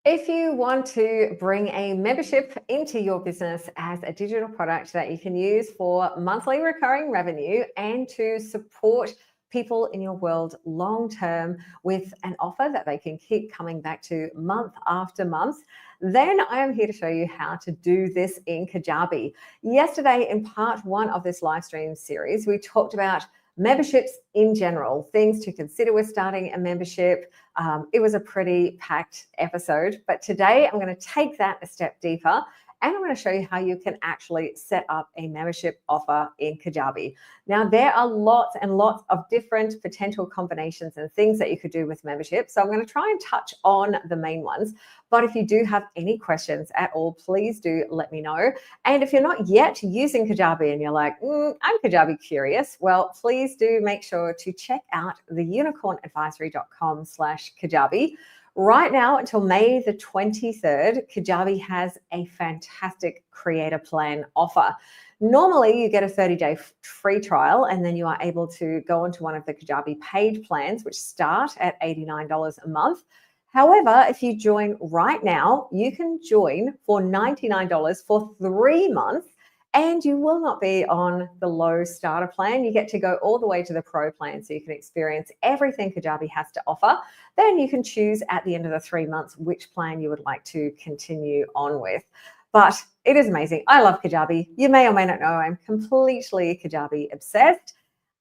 If you want to bring a membership into your business as a digital product that you can use for monthly recurring revenue and to support people in your world long term with an offer that they can keep coming back to month after month, then I am here to show you how to do this in Kajabi. Yesterday, in part one of this live stream series, we talked about memberships in general, things to consider with starting a membership. It was a pretty packed episode, but today I'm going to take that a step deeper and I'm going to show you how you can actually set up a membership offer in Kajabi. Now, there are lots and lots of different potential combinations and things that you could do with membership. So I'm going to try and touch on the main ones. But if you do have any questions at all, please do let me know. And if you're not yet using Kajabi and you're like, I'm Kajabi curious, well, please do make sure to check out the unicornadvisory.com/Kajabi. Right now, until May the 23rd, Kajabi has a fantastic creator plan offer. Normally, you get a 30-day free trial, and then you are able to go onto one of the Kajabi paid plans, which start at $89 a month. However, if you join right now, you can join for $99 for 3 months, and you will not be on the low starter plan. You get to go all the way to the pro plan, so you can experience everything Kajabi has to offer. Then you can choose at the end of the 3 months which plan you would like to continue on with. But it is amazing. I love Kajabi. You may or may not know I'm completely Kajabi obsessed.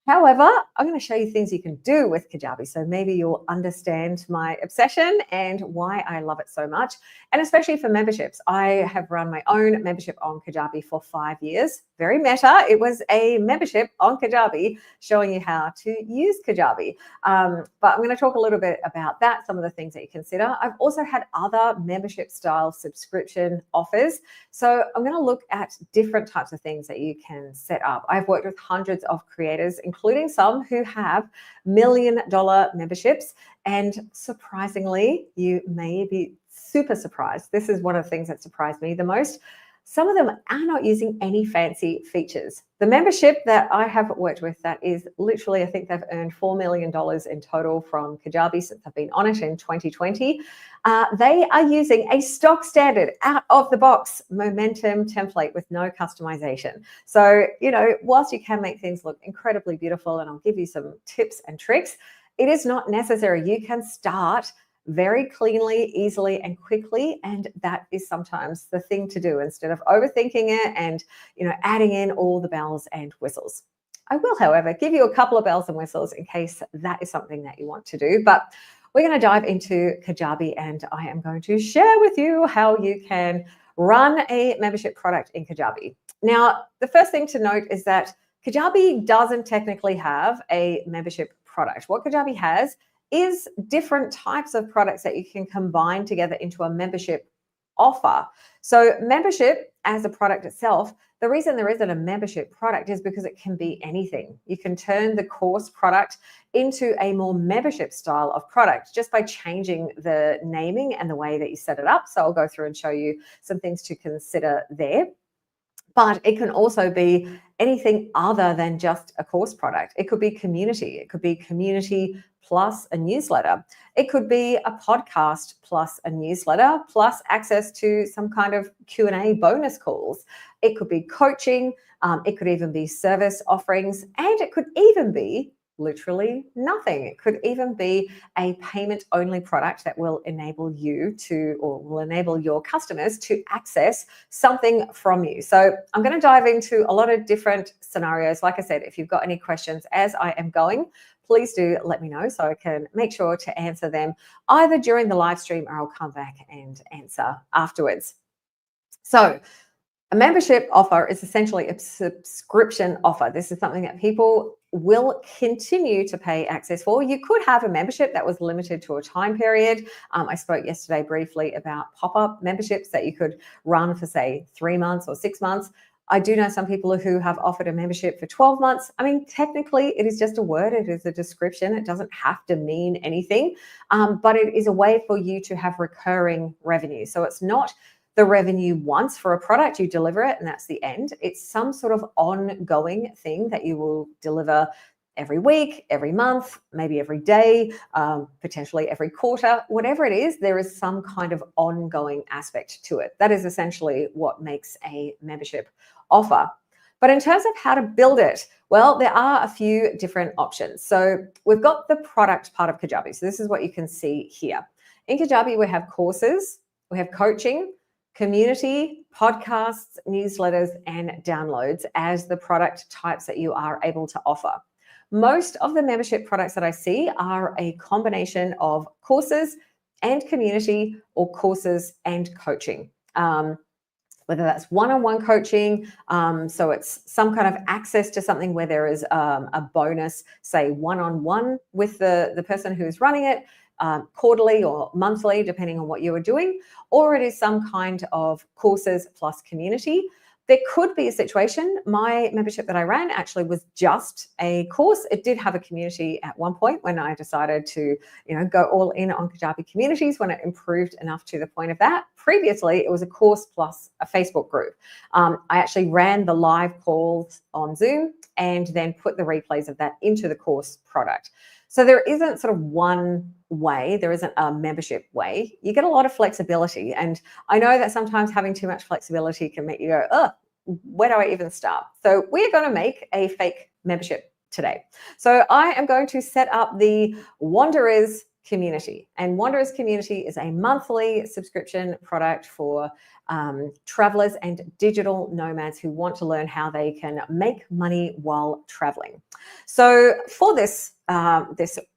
However, I'm going to show you things you can do with Kajabi, so maybe you'll understand my obsession and why I love it so much, and especially for memberships. I have run my own membership on Kajabi for 5 years. Very meta. It was a membership on Kajabi showing you how to use Kajabi. But I'm going to talk a little bit about that, some of the things that you consider. I've also had other membership style subscription offers. So I'm going to look at different types of things that you can set up. I've worked with hundreds of creators, including some who have $1 million memberships. And surprisingly, you may be super surprised. This is one of the things that surprised me the most. Some of them are not using any fancy features. The membership that I have worked with that is literally, I think they've earned $4 million in total from Kajabi since I've been on it in 2020. They are using a stock standard out of the box momentum template with no customization. So, whilst you can make things look incredibly beautiful, and I'll give you some tips and tricks, it is not necessary. You can start very cleanly, easily, and quickly. And that is sometimes the thing to do instead of overthinking it and, adding in all the bells and whistles. I will, however, give you a couple of bells and whistles in case that is something that you want to do. But we're going to dive into Kajabi, and I am going to share with you how you can run a membership product in Kajabi. Now, the first thing to note is that Kajabi doesn't technically have a membership product. What Kajabi has is different types of products that you can combine together into a membership offer. So membership as a product itself, the reason there isn't a membership product is because it can be anything. You can turn the course product into a more membership style of product just by changing the naming and the way that you set it up. So I'll go through and show you some things to consider there. But it can also be anything other than just a course product. It could be community. It could be community plus a newsletter. It could be a podcast plus a newsletter plus access to some kind of Q&A bonus calls. It could be coaching. It could even be service offerings. And it could even be literally nothing. It could even be a payment-only product that will enable you to, or will enable your customers to access something from you. So I'm going to dive into a lot of different scenarios. Like I said, if you've got any questions as I am going, please do let me know so I can make sure to answer them either during the live stream or I'll come back and answer afterwards. So a membership offer is essentially a subscription offer. This is something that people will continue to pay access for. You could have a membership that was limited to a time period. I spoke yesterday briefly about pop-up memberships that you could run for, say, 3 months or 6 months. I do know some people who have offered a membership for 12 months. I mean, technically, it is just a word. It is a description. It doesn't have to mean anything, but it is a way for you to have recurring revenue. So it's not the revenue once for a product, you deliver it and that's the end. It's some sort of ongoing thing that you will deliver every week, every month, maybe every day, potentially every quarter, whatever it is, there is some kind of ongoing aspect to it. That is essentially what makes a membership offer. But in terms of how to build it, well, there are a few different options. So we've got the product part of Kajabi. So this is what you can see here. In Kajabi, we have courses, we have coaching, community, podcasts, newsletters, and downloads as the product types that you are able to offer. Most of the membership products that I see are a combination of courses and community or courses and coaching. Whether that's one-on-one coaching, so it's some kind of access to something where there is a bonus, say one-on-one with the person who's running it, quarterly or monthly, depending on what you are doing, or it is some kind of courses plus community. There could be a situation, my membership that I ran actually was just a course. It did have a community at one point when I decided to, go all in on Kajabi communities when it improved enough to the point of that. Previously, it was a course plus a Facebook group. I actually ran the live calls on Zoom and then put the replays of that into the course product. So there isn't sort of one way, there isn't a membership way. You get a lot of flexibility. And I know that sometimes having too much flexibility can make you go, oh, where do I even start? So we're going to make a fake membership today. So I am going to set up the Wanderers community. And Wanderers community is a monthly subscription product for travelers and digital nomads who want to learn how they can make money while traveling. So for this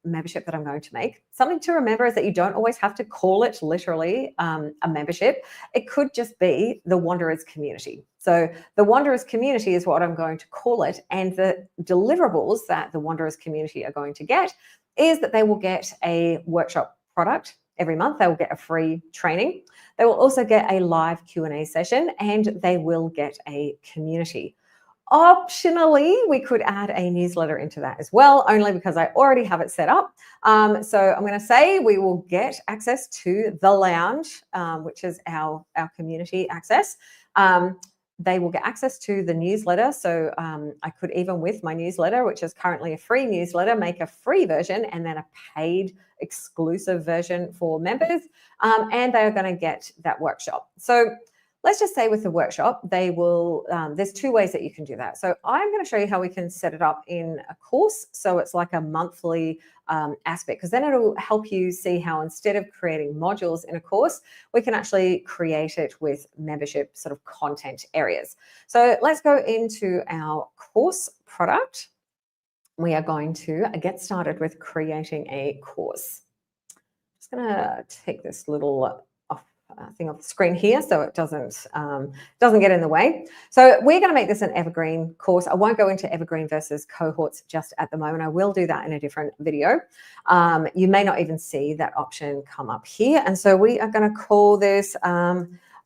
membership that I'm going to make, something to remember is that you don't always have to call it literally a membership. It could just be the Wanderers community. So the Wanderers community is what I'm going to call it. And the deliverables that the Wanderers community are going to get is that they will get a workshop product every month. They will get a free training. They will also get a live Q&A session, and they will get a community. Optionally, we could add a newsletter into that as well, only because I already have it set up. So I'm going to say we will get access to the lounge, which is our community access. They will get access to the newsletter. So I could, even with my newsletter, which is currently a free newsletter, make a free version and then a paid exclusive version for members. And they are going to get that workshop. So let's just say with the workshop, they will, there's two ways that you can do that. So I'm going to show you how we can set it up in a course. So it's like a monthly aspect, because then it'll help you see how instead of creating modules in a course, we can actually create it with membership sort of content areas. So let's go into our course product. We are going to get started with creating a course. Just going to take this little thing off the screen here so it doesn't get in the way. So we're going to make this an evergreen course. I won't go into evergreen versus cohorts just at the moment. I will do that in a different video. You may not even see that option come up here. And so we are going to call this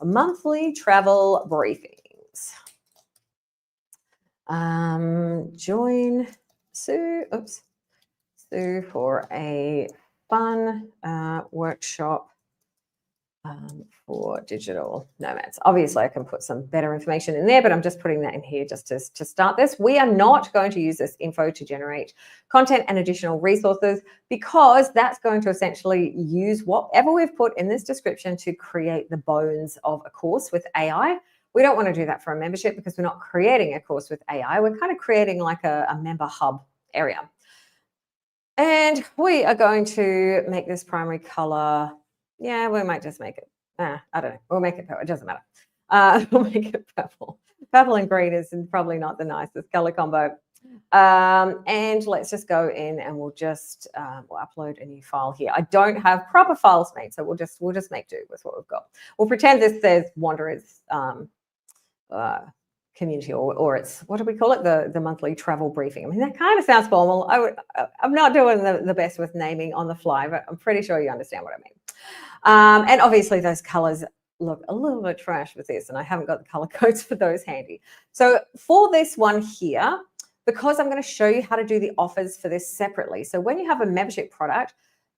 monthly travel briefings. Join Sue for a fun workshop for digital nomads. Obviously, I can put some better information in there, but I'm just putting that in here just to start this. We are not going to use this info to generate content and additional resources, because that's going to essentially use whatever we've put in this description to create the bones of a course with AI. We don't want to do that for a membership, because we're not creating a course with AI. We're kind of creating like a member hub area. And we are going to make this primary color. Yeah, we might just make it, I don't know. We'll make it purple. It doesn't matter. We'll make it purple. Purple and green is probably not the nicest color combo. And let's just go in and we'll just we'll upload a new file here. I don't have proper files made, so we'll just make do with what we've got. We'll pretend this says Wanderers community, or it's, what do we call it? The monthly travel briefing. I mean, that kind of sounds formal. I'm not doing the best with naming on the fly, but I'm pretty sure you understand what I mean. And obviously those colors look a little bit trash with this, and I haven't got the color codes for those handy. So for this one here, because I'm going to show you how to do the offers for this separately. So when you have a membership product,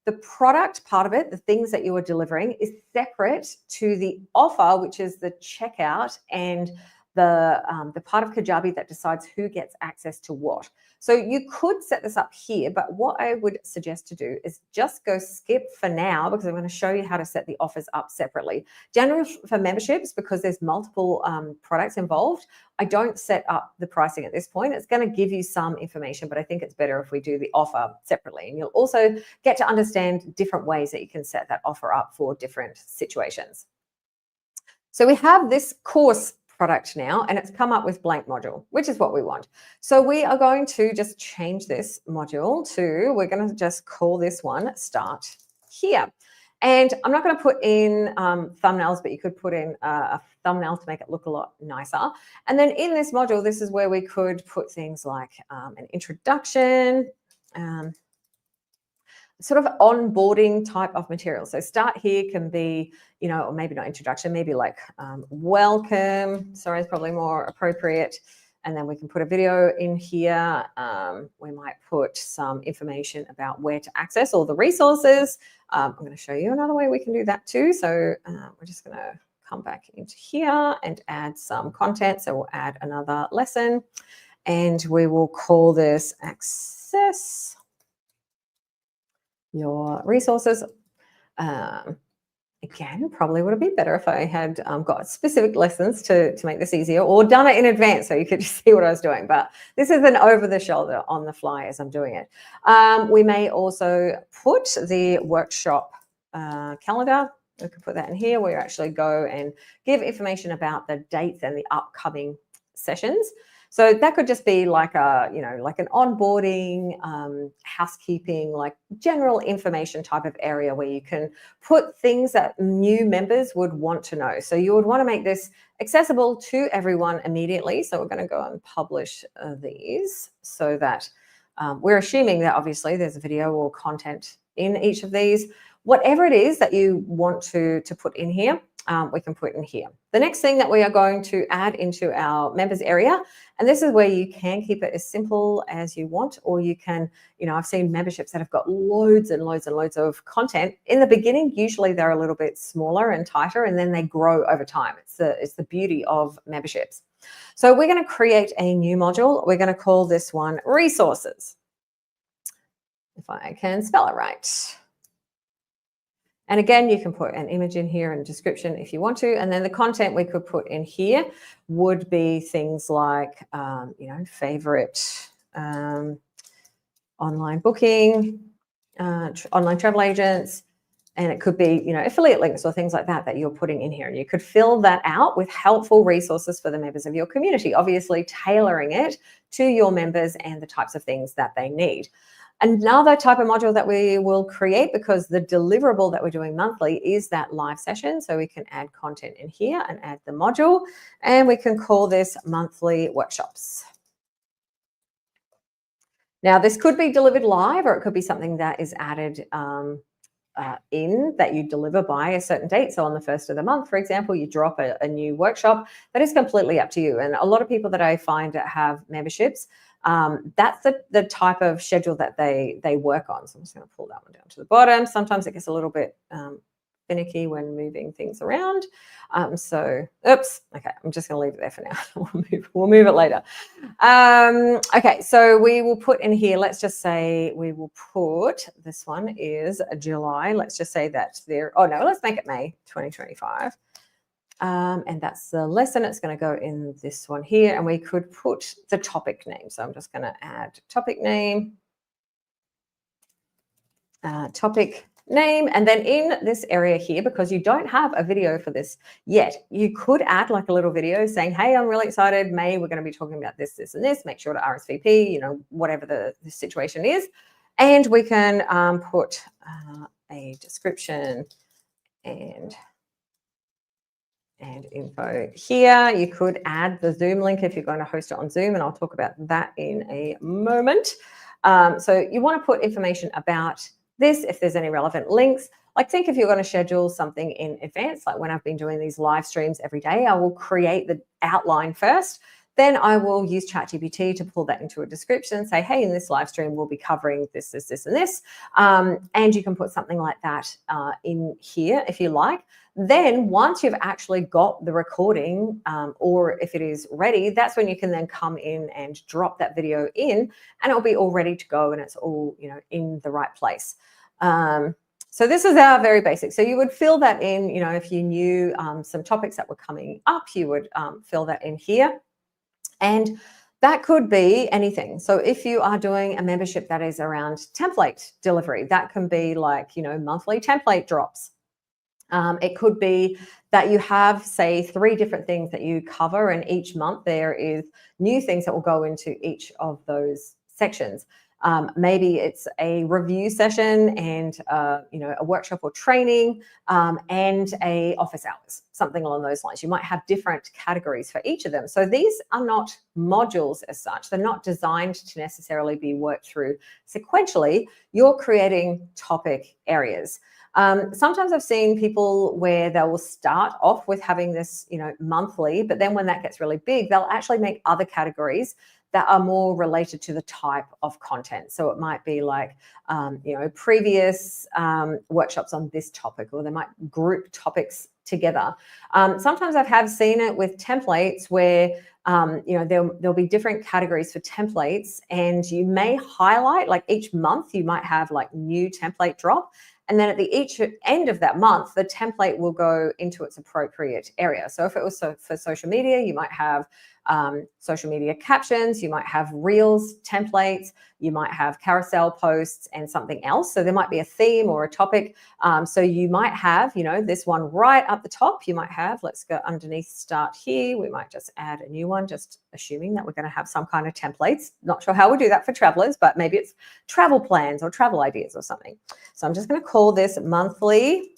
the product part of it, the things that you are delivering, is separate to the offer, which is the checkout and the part of Kajabi that decides who gets access to what. So you could set this up here, but what I would suggest to do is just go skip for now, because I'm going to show you how to set the offers up separately. Generally for memberships, because there's multiple products involved, I don't set up the pricing at this point. It's going to give you some information, but I think it's better if we do the offer separately. And you'll also get to understand different ways that you can set that offer up for different situations. So we have this course product now, and it's come up with blank module, which is what we want. So we are going to just change this module to, we're going to just call this one Start Here. And I'm not going to put in thumbnails, but you could put in a thumbnail to make it look a lot nicer. And then in this module, this is where we could put things like an introduction, sort of onboarding type of material. So Start Here can be, you know, or maybe not introduction, maybe like welcome. Sorry, it's probably more appropriate. And then we can put a video in here. We might put some information about where to access all the resources. I'm going to show you another way we can do that too. So we're just going to come back into here and add some content. So we'll add another lesson, and we will call this Access Your Resources. Again, probably would have been better if I had got specific lessons to make this easier, or done it in advance so you could just see what I was doing. But this is an over the shoulder, on the fly as I'm doing it. We may also put the workshop calendar. We could put that in here, where you actually go and give information about the dates and the upcoming sessions. So that could just be like a, you know, like an onboarding, housekeeping, like general information type of area where you can put things that new members would want to know. So you would want to make this accessible to everyone immediately. So we're going to go and publish these, so that we're assuming that obviously there's a video or content in each of these. Whatever it is that you want to put in here, we can put in here. The next thing that we are going to add into our members area, and this is where you can keep it as simple as you want, or you can, you know, I've seen memberships that have got loads and loads and loads of content. In the beginning, usually they're a little bit smaller and tighter, and then they grow over time. It's the beauty of memberships. So we're going to create a new module. We're going to call this one Resources, if I can spell it right. And again, you can put an image in here and description if you want to. And then the content we could put in here would be things like, you know, favorite online booking, online travel agents, and it could be, you know, affiliate links or things like that that you're putting in here. And you could fill that out with helpful resources for the members of your community, obviously tailoring it to your members and the types of things that they need. Another type of module that we will create, because the deliverable that we're doing monthly is that live session. So we can add content in here and add the module, and we can call this monthly workshops. Now, this could be delivered live, or it could be something that is added in that you deliver by a certain date. So on the 1st of the month, for example, you drop a new workshop. That is completely up to you. And a lot of people that I find that have memberships, that's the type of schedule that they work on. So I'm just going to pull that one down to the bottom. Sometimes it gets a little bit finicky when moving things around. So, oops. Okay, I'm just going to leave it there for now. We'll move it later. Okay, so we will put in here, let's just say we will put, this one is July. Let's just say that there, oh no, let's make it May 2025. And that's the lesson. It's going to go in this one here, and we could put the topic name. So I'm just going to add topic name, and then in this area here, because you don't have a video for this yet, you could add like a little video saying, hey, I'm really excited. May, we're going to be talking about this, this, and this. Make sure to RSVP, you know, whatever the situation is. And we can put a description and info here. You could add the Zoom link if you're going to host it on Zoom, and I'll talk about that in a moment. So you want to put information about this, if there's any relevant links. Like, think if you're going to schedule something in advance, like when I've been doing these live streams every day, I will create the outline first. then I will use ChatGPT to pull that into a description, say, hey, in this live stream, we'll be covering this, this, this, and this. And you can put something like that in here if you like. Then once you've actually got the recording, or if it is ready, that's when you can then come in and drop that video in, and it'll be all ready to go, and it's all, you know, in the right place. So this is our very basic. So you would fill that in, you know, if you knew some topics that were coming up, you would fill that in here. And that could be anything. So if you are doing a membership that is around template delivery, that can be like, you know, monthly template drops. It could be that you have, say, 3 different things that you cover, and each month there is new things that will go into each of those sections. Maybe it's a review session and you know, a workshop or training, and a office hours, something along those lines. You might have different categories for each of them. So these are not modules as such. They're not designed to necessarily be worked through sequentially. You're creating topic areas. Sometimes I've seen people where they will start off with having this, you know, monthly, but then when that gets really big, they'll actually make other categories that are more related to the type of content. So it might be like, you know, previous workshops on this topic, or they might group topics together. Sometimes I have seen it with templates where, you know, there'll be different categories for templates, and you may highlight, like each month you might have like new template drop. And then at the each end of that month, the template will go into its appropriate area. So if it was for social media, you might have social media captions, you might have reels templates, you might have carousel posts and something else. So there might be a theme or a topic. So you might have, you know, this one right up the top. You might have, let's go underneath, start here. We might just add a new one, just assuming that we're going to have some kind of templates. Not sure how we do that for travelers, but maybe it's travel plans or travel ideas or something. So I'm just going to call this monthly.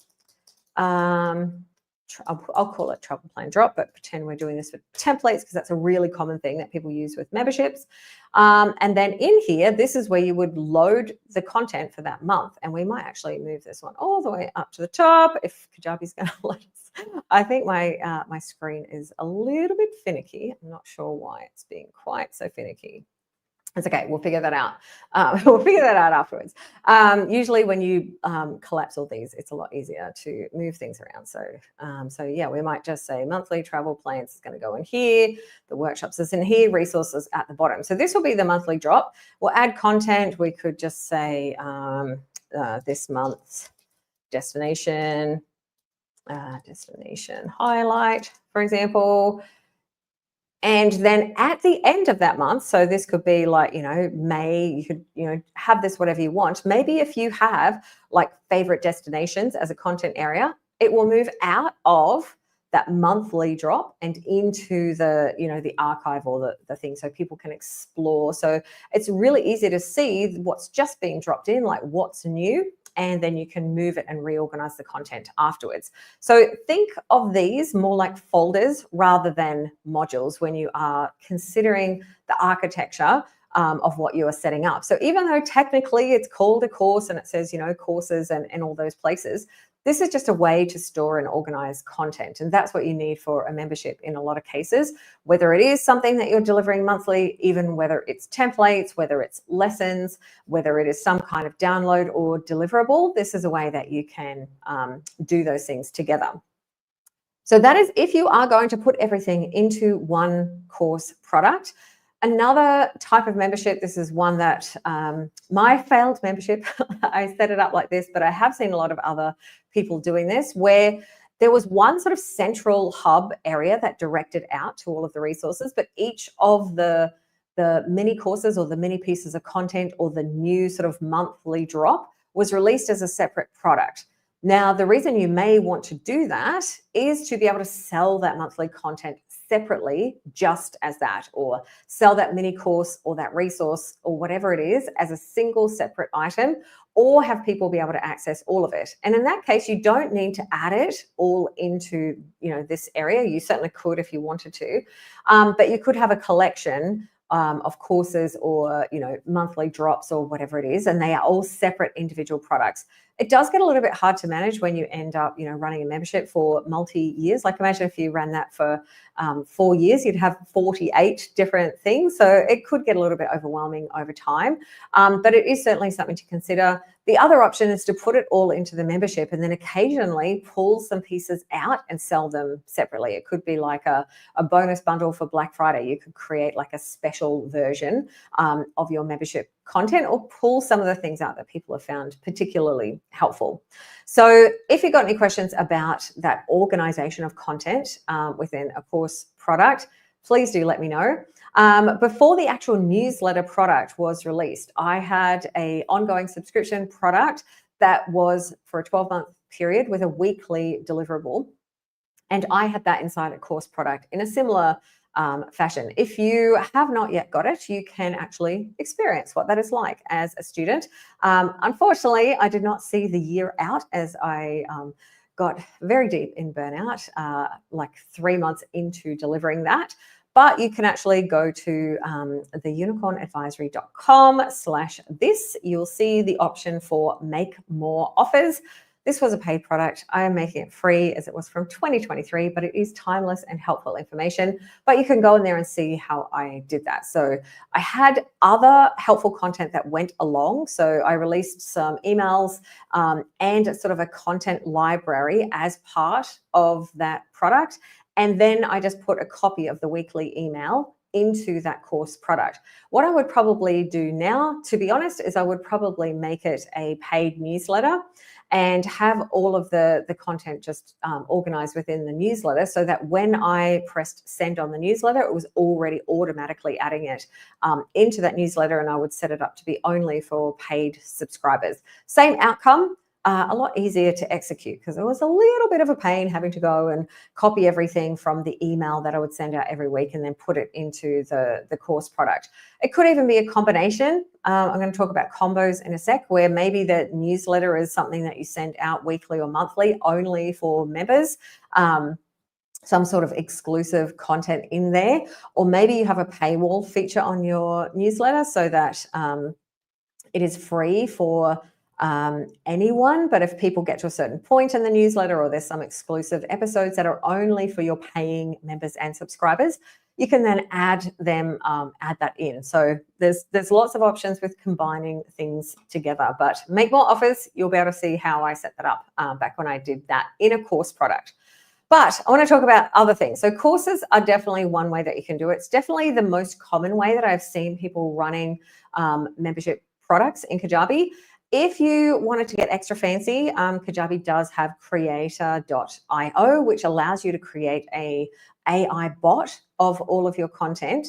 I'll call it travel plan drop, but pretend we're doing this with templates because that's a really common thing that people use with memberships. And then in here, this is where you would load the content for that month. And we might actually move this one all the way up to the top if Kajabi's going to let us. I think my my screen is a little bit finicky. I'm not sure why it's being quite so finicky. It's okay, we'll figure that out. We'll figure that out afterwards. Usually when you collapse all these, it's a lot easier to move things around. So yeah, we might just say monthly travel plans is going to go in here, the workshops is in here, resources at the bottom. So this will be the monthly drop. We'll add content. We could just say this month's destination highlight, for example. And then at the end of that month, so this could be like, you know, May, you could, you know, have this whatever you want. Maybe if you have like favorite destinations as a content area, it will move out of that monthly drop and into the, you know, the archive or the thing, so people can explore. So it's really easy to see what's just being dropped in, like what's new, and then you can move it and reorganize the content afterwards. So think of these more like folders rather than modules when you are considering the architecture of what you are setting up. So even though technically it's called a course and it says, you know, courses and all those places, this is just a way to store and organize content. And that's what you need for a membership in a lot of cases, whether it is something that you're delivering monthly, even whether it's templates, whether it's lessons, whether it is some kind of download or deliverable. This is a way that you can do those things together. So that is if you are going to put everything into one course product. Another type of membership, this is one that my failed membership, I set it up like this, but I have seen a lot of other people doing this, where there was one sort of central hub area that directed out to all of the resources, but each of the mini courses or the mini pieces of content or the new sort of monthly drop was released as a separate product. Now, the reason you may want to do that is to be able to sell that monthly content separately, just as that, or sell that mini course or that resource or whatever it is as a single separate item, or have people be able to access all of it. And in that case, you don't need to add it all into, you know, this area. You certainly could if you wanted to, but you could have a collection of courses or, you know, monthly drops or whatever it is, and they are all separate individual products. It does get a little bit hard to manage when you end up, running a membership for multi-years. Like imagine if you ran that for 4 years, you'd have 48 different things. So it could get a little bit overwhelming over time, but it is certainly something to consider. The other option is to put it all into the membership and then occasionally pull some pieces out and sell them separately. It could be like a bonus bundle for Black Friday. You could create like a special version of your membership content, or pull some of the things out that people have found particularly helpful. So if you've got any questions about that organization of content within a course product, please do let me know. Before the actual newsletter product was released, I had an ongoing subscription product that was for a 12-month period with a weekly deliverable. And I had that inside a course product in a similar fashion. If you have not yet got it, you can actually experience what that is like as a student. Unfortunately, I did not see the year out, as I got very deep in burnout, like 3 months into delivering that. But you can actually go to theunicornadvisory.com/this. You'll see the option for make more offers. This was a paid product. I am making it free as it was from 2023, but it is timeless and helpful information. But you can go in there and see how I did that. So I had other helpful content that went along. So I released some emails and sort of a content library as part of that product. And then I just put a copy of the weekly email into that course product. What I would probably do now, to be honest, is I would probably make it a paid newsletter and have all of the content just organized within the newsletter, so that when I pressed send on the newsletter, it was already automatically adding it into that newsletter, and I would set it up to be only for paid subscribers. Same outcome. A lot easier to execute, because it was a little bit of a pain having to go and copy everything from the email that I would send out every week and then put it into the course product. It could even be a combination. I'm going to talk about combos in a sec, where maybe the newsletter is something that you send out weekly or monthly only for members. Some sort of exclusive content in there, or maybe you have a paywall feature on your newsletter so that it is free for anyone, but if people get to a certain point in the newsletter, or there's some exclusive episodes that are only for your paying members and subscribers, you can then add that in. So there's lots of options with combining things together. But make more offers, you'll be able to see how I set that up back when I did that in a course product. But I want to talk about other things. So courses are definitely one way that you can do it. It's definitely the most common way that I've seen people running membership products in Kajabi. If you wanted to get extra fancy, Kajabi does have creator.io, which allows you to create a AI bot of all of your content,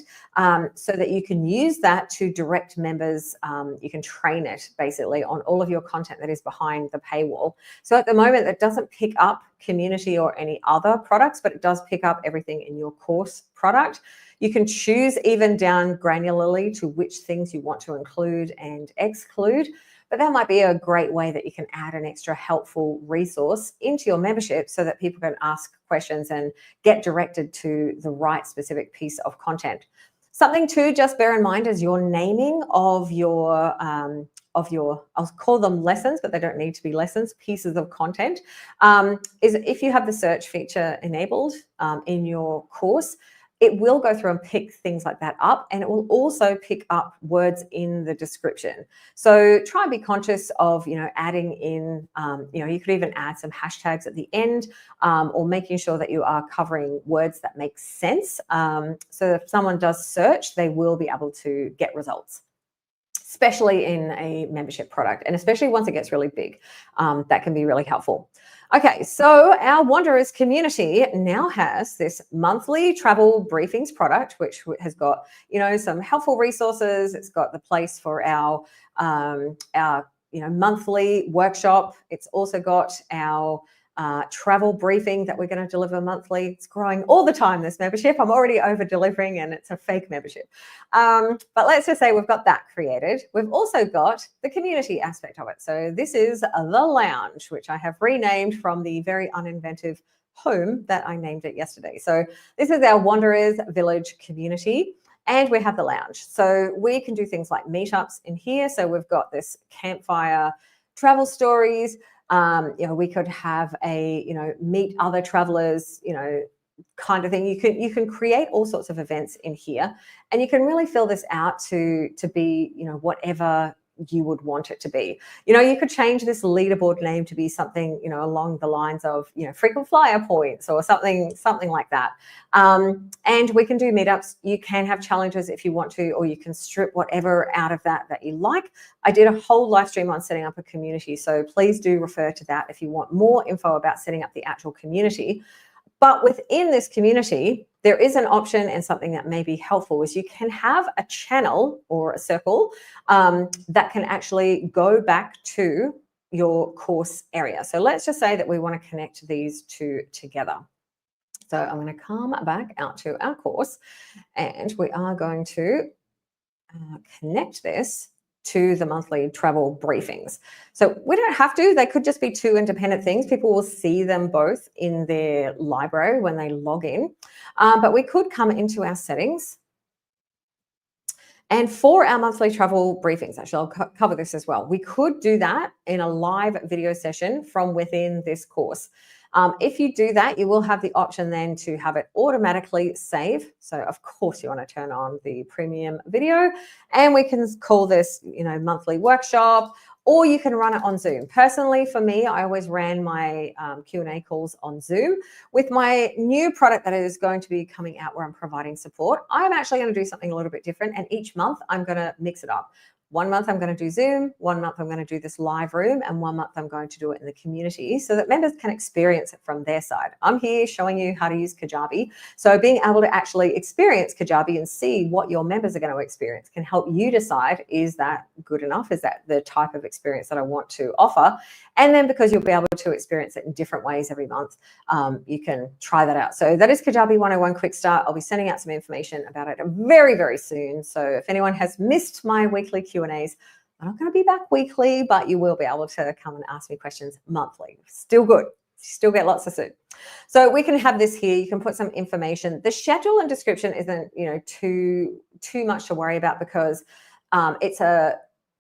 so that you can use that to direct members. You can train it basically on all of your content that is behind the paywall. So at the moment, it doesn't pick up community or any other products, but it does pick up everything in your course product. You can choose even down granularly to which things you want to include and exclude. But that might be a great way that you can add an extra helpful resource into your membership, so that people can ask questions and get directed to the right specific piece of content. Something to just bear in mind is your naming of your, I'll call them lessons, but they don't need to be lessons, pieces of content, is if you have the search feature enabled in your course, it will go through and pick things like that up, and it will also pick up words in the description. So try and be conscious of, adding in, you could even add some hashtags at the end, or making sure that you are covering words that make sense. So that if someone does search, they will be able to get results, especially in a membership product, and especially once it gets really big. That can be really helpful. Okay, so our Wanderers community now has this monthly travel briefings product, which has got, some helpful resources. It's got the place for our monthly workshop. It's also got our travel briefing that we're going to deliver monthly. It's growing all the time, this membership. I'm already over delivering, and it's a fake membership. But let's just say we've got that created. We've also got the community aspect of it. So this is the lounge, which I have renamed from the very uninventive home that I named it yesterday. So this is our Wanderers Village community. And we have the lounge. So we can do things like meetups in here. So we've got this campfire travel stories. We could have a, meet other travelers, kind of thing. You can create all sorts of events in here, and you can really fill this out to be, whatever you would want it to be. You could change this leaderboard name to be something, along the lines of, frequent flyer points or something like that. And we can do meetups. You can have challenges if you want to, or you can strip whatever out of that you like. I did a whole live stream on setting up a community, so please do refer to that if you want more info about setting up the actual community. But within this community, there is an option, and something that may be helpful is you can have a channel or a circle that can actually go back to your course area. So let's just say that we want to connect these two together. So I'm going to come back out to our course, and we are going to connect this to the monthly travel briefings. So we don't have to, they could just be two independent things. People will see them both in their library when they log in. But we could come into our settings. And for our monthly travel briefings, actually, I'll cover this as well. We could do that in a live video session from within this course. If you do that, you will have the option then to have it automatically save. So of course you want to turn on the premium video, and we can call this, monthly workshop, or you can run it on Zoom. Personally, for me, I always ran my Q&A calls on Zoom. With my new product that is going to be coming out where I'm providing support, I'm actually going to do something a little bit different, and each month I'm going to mix it up. One month I'm going to do Zoom, one month I'm going to do this live room, and one month I'm going to do it in the community so that members can experience it from their side. I'm here showing you how to use Kajabi. So being able to actually experience Kajabi and see what your members are going to experience can help you decide, is that good enough? Is that the type of experience that I want to offer? And then because you'll be able to experience it in different ways every month, you can try that out. So that is Kajabi 101 Quick Start. I'll be sending out some information about it very, very soon. So if anyone has missed my weekly Q&As, I'm not going to be back weekly, but you will be able to come and ask me questions monthly. Still good. Still get lots of soup. So we can have this here. You can put some information. The schedule and description isn't, too much to worry about, because it's a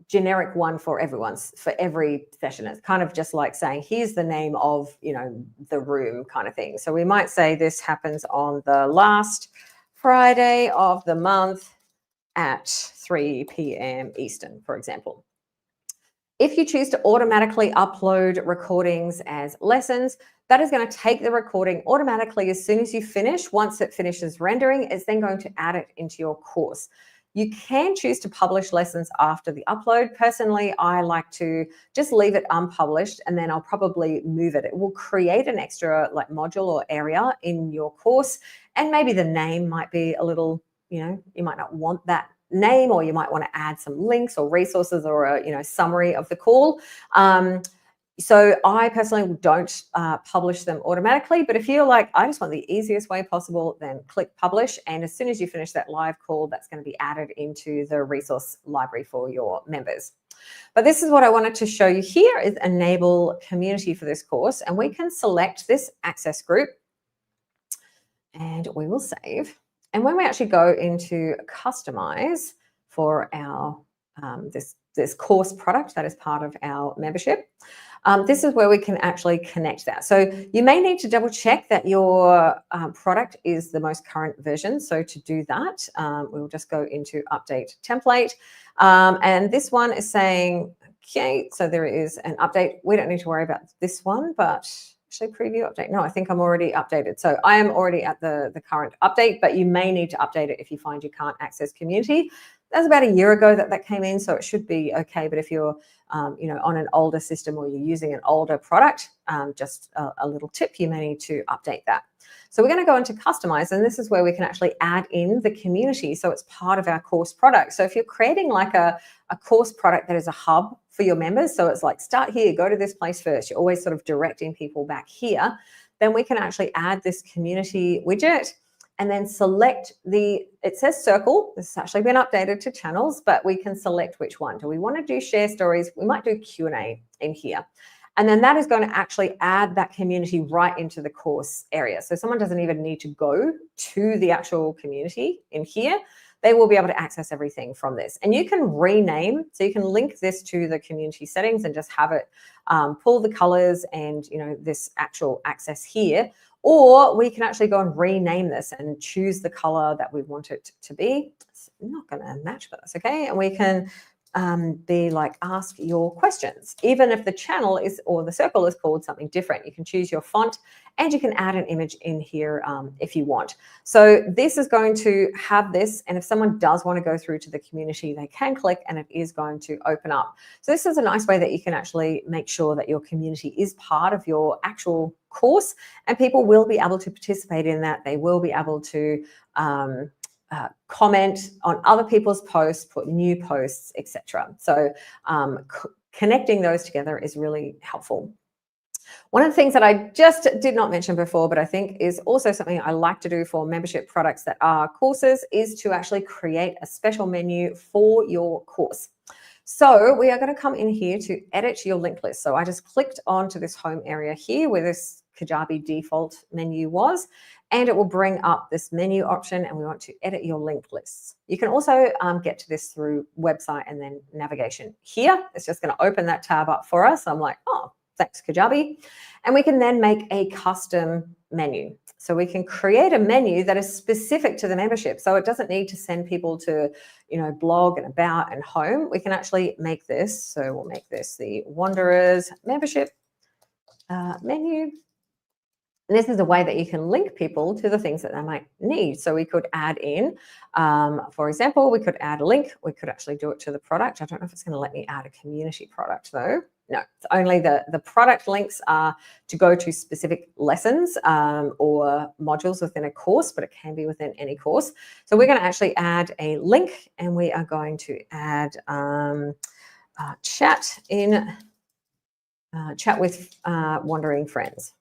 generic one for every session. It's kind of just like saying, here's the name of, the room kind of thing. So we might say this happens on the last Friday of the month at 3 p.m. Eastern, for example. If you choose to automatically upload recordings as lessons, that is going to take the recording automatically as soon as you finish. Once it finishes rendering, it's then going to add it into your course. You can choose to publish lessons after the upload. Personally, I like to just leave it unpublished, and then I'll probably move it. It will create an extra module or area in your course, and maybe the name might be a little, you might not want that name, or you might want to add some links or resources or a summary of the call. So I personally don't publish them automatically, but if you're like, I just want the easiest way possible, then click publish. And as soon as you finish that live call, that's going to be added into the resource library for your members. But this is what I wanted to show you here, is enable community for this course. And we can select this access group, and we will save. And when we actually go into customize for our this course product that is part of our membership, this is where we can actually connect that. So you may need to double check that your product is the most current version. So to do that, we'll just go into update template. And this one is saying, okay, so there is an update. We don't need to worry about this one, but actually preview update. No, I think I'm already updated. So I am already at the current update, but you may need to update it if you find you can't access community. That was about a year ago that came in, so it should be okay. But if you're on an older system, or you're using an older product, just a little tip, you may need to update that. So we're going to go into customize, and this is where we can actually add in the community, so it's part of our course product. So if you're creating like a course product that is a hub for your members, so it's like, start here, go to this place first, you're always sort of directing people back here, then we can actually add this community widget, and then select it says circle. This has actually been updated to channels, but we can select which one. Do we want to do share stories? We might do Q&A in here. And then that is going to actually add that community right into the course area. So someone doesn't even need to go to the actual community in here. they will be able to access everything from this. And you can rename, so you can link this to the community settings and just have it pull the colors and, you know, this actual access here. Or we can actually go and rename this and choose the color that we want it to be. It's not going to match, but that's okay. And we can be like, ask your questions. Even if the channel is, or the circle is called something different, you can choose your font and you can add an image in here if you want. So this is going to have this, and if someone does want to go through to the community, they can click and it is going to open up. So this is a nice way that you can actually make sure that your community is part of your actual course, and people will be able to participate in that. They will be able to comment on other people's posts, put new posts, etc. So connecting those together is really helpful. One of the things that I just did not mention before, but I think is also something I like to do for membership products that are courses, is to actually create a special menu for your course. So we are going to come in here to edit your link list. So I just clicked onto this home area here where this Kajabi default menu was, and it will bring up this menu option, and we want to edit your link lists. You can also get to this through website and then navigation here. It's just going to open that tab up for us. I'm like, oh, thanks, Kajabi. And we can then make a custom menu. So we can create a menu that is specific to the membership. So it doesn't need to send people to, you know, blog and about and home. We can actually make this. So we'll make this the Wanderers membership menu. And this is a way that you can link people to the things that they might need. So we could add in, for example, we could add a link. We could actually do it to the product. I don't know if it's going to let me add a community product though. No, it's only the product links are to go to specific lessons or modules within a course, but it can be within any course. So we're going to actually add a link, and we are going to add chat with wandering friends.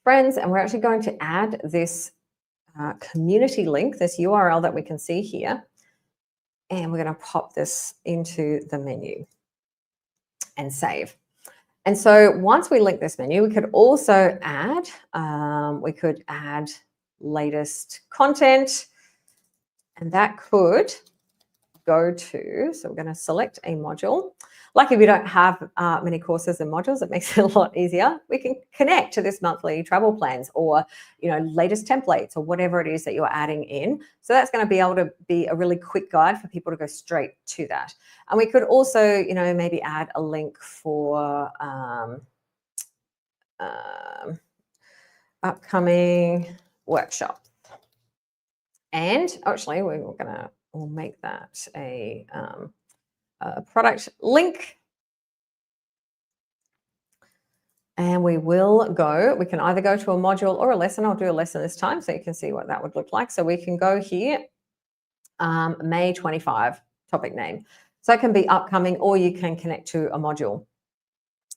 And we're actually going to add this community link, this URL that we can see here, and we're going to pop this into the menu and save. And so once we link this menu, we could also add, latest content, and that could go to, so we're going to select a module. Lucky we don't have many courses and modules. It makes it a lot easier. We can connect to this monthly travel plans, or, you know, latest templates, or whatever it is that you're adding in. So that's going to be able to be a really quick guide for people to go straight to that. And we could also, you know, maybe add a link for upcoming workshop. And actually, we'll make that a product link, and we can either go to a module or a lesson. I'll do a lesson this time so you can see what that would look like. So we can go here, May 25 topic name. So it can be upcoming, or you can connect to a module.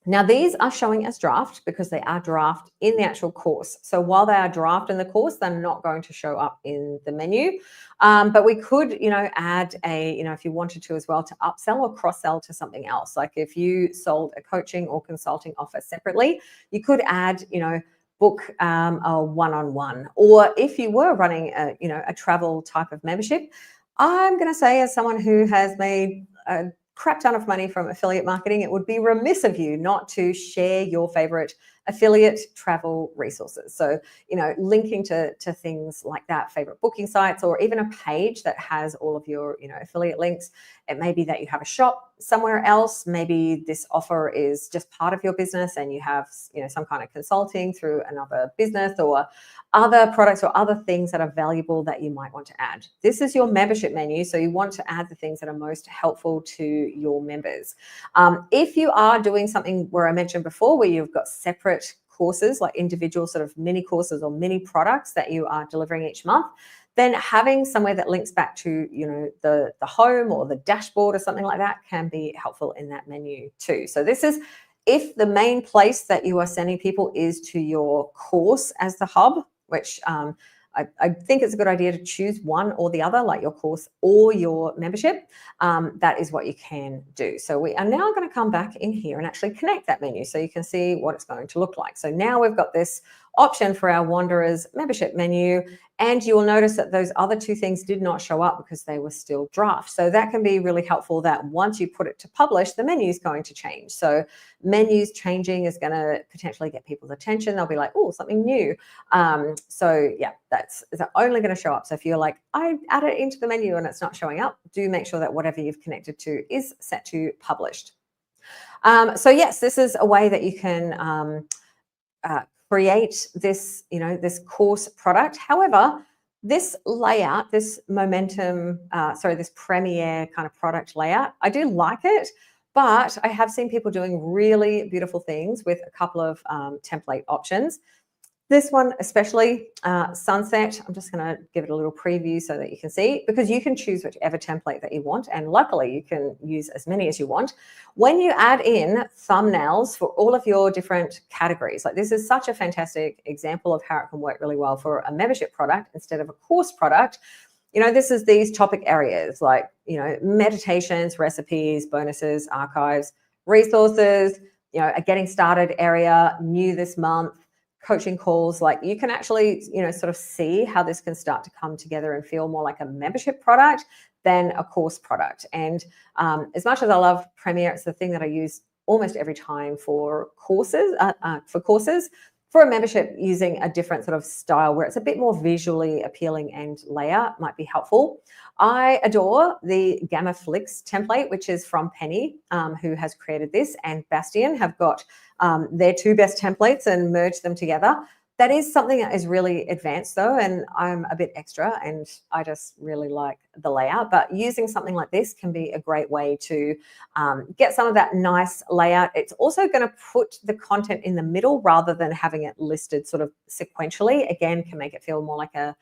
Now, these are showing as draft because they are draft in the actual course. So while they are draft in the course, they're not going to show up in the menu. But we could, you know, add a, you know, if you wanted to as well, to upsell or cross-sell to something else. Like if you sold a coaching or consulting offer separately, you could add, you know, book a one-on-one. Or if you were running a, you know, a travel type of membership, I'm going to say, as someone who has made a crap ton of money from affiliate marketing, it would be remiss of you not to share your favorite affiliate travel resources. So, you know, linking to things like that, favorite booking sites, or even a page that has all of your, you know, affiliate links. It may be that you have a shop somewhere else. Maybe this offer is just part of your business and you have, you know, some kind of consulting through another business, or other products or other things that are valuable that you might want to add. This is your membership menu, so you want to add the things that are most helpful to your members. If you are doing something where I mentioned before, where you've got separate courses, like individual sort of mini courses or mini products that you are delivering each month, then having somewhere that links back to, you know, the home or the dashboard or something like that can be helpful in that menu too. So this is if the main place that you are sending people is to your course as the hub, which I think it's a good idea to choose one or the other, like your course or your membership. That is what you can do. So we are now going to come back in here and actually connect that menu so you can see what it's going to look like. So now we've got this option for our Wanderers membership menu. And you will notice that those other two things did not show up because they were still draft. So that can be really helpful, that once you put it to publish, the menu is going to change. So menus changing is going to potentially get people's attention. They'll be like, oh, something new. So yeah, that's only going to show up. So if you're like, I added it into the menu and it's not showing up, do make sure that whatever you've connected to is set to published. So yes, this is a way that you can create this, this course product. However, this layout, this momentum, this Premiere kind of product layout, I do like it, but I have seen people doing really beautiful things with a couple of template options. This one especially, Sunset, I'm just going to give it a little preview so that you can see, because you can choose whichever template that you want, and luckily you can use as many as you want. When you add in thumbnails for all of your different categories, like this is such a fantastic example of how it can work really well for a membership product instead of a course product. This is these topic areas like, meditations, recipes, bonuses, archives, resources, a getting started area, new this month, coaching calls. Like you can actually, sort of see how this can start to come together and feel more like a membership product than a course product. And as much as I love Premiere, it's the thing that I use almost every time for courses. For a membership, using a different sort of style where it's a bit more visually appealing and layout might be helpful. I adore the Gamma Flicks template, which is from Penny, who has created this, and Bastian have got their two best templates and merged them together. That is something that is really advanced though, and I'm a bit extra and I just really like the layout. But using something like this can be a great way to get some of that nice layout. It's also going to put the content in the middle rather than having it listed sort of sequentially. Again, can make it feel more like a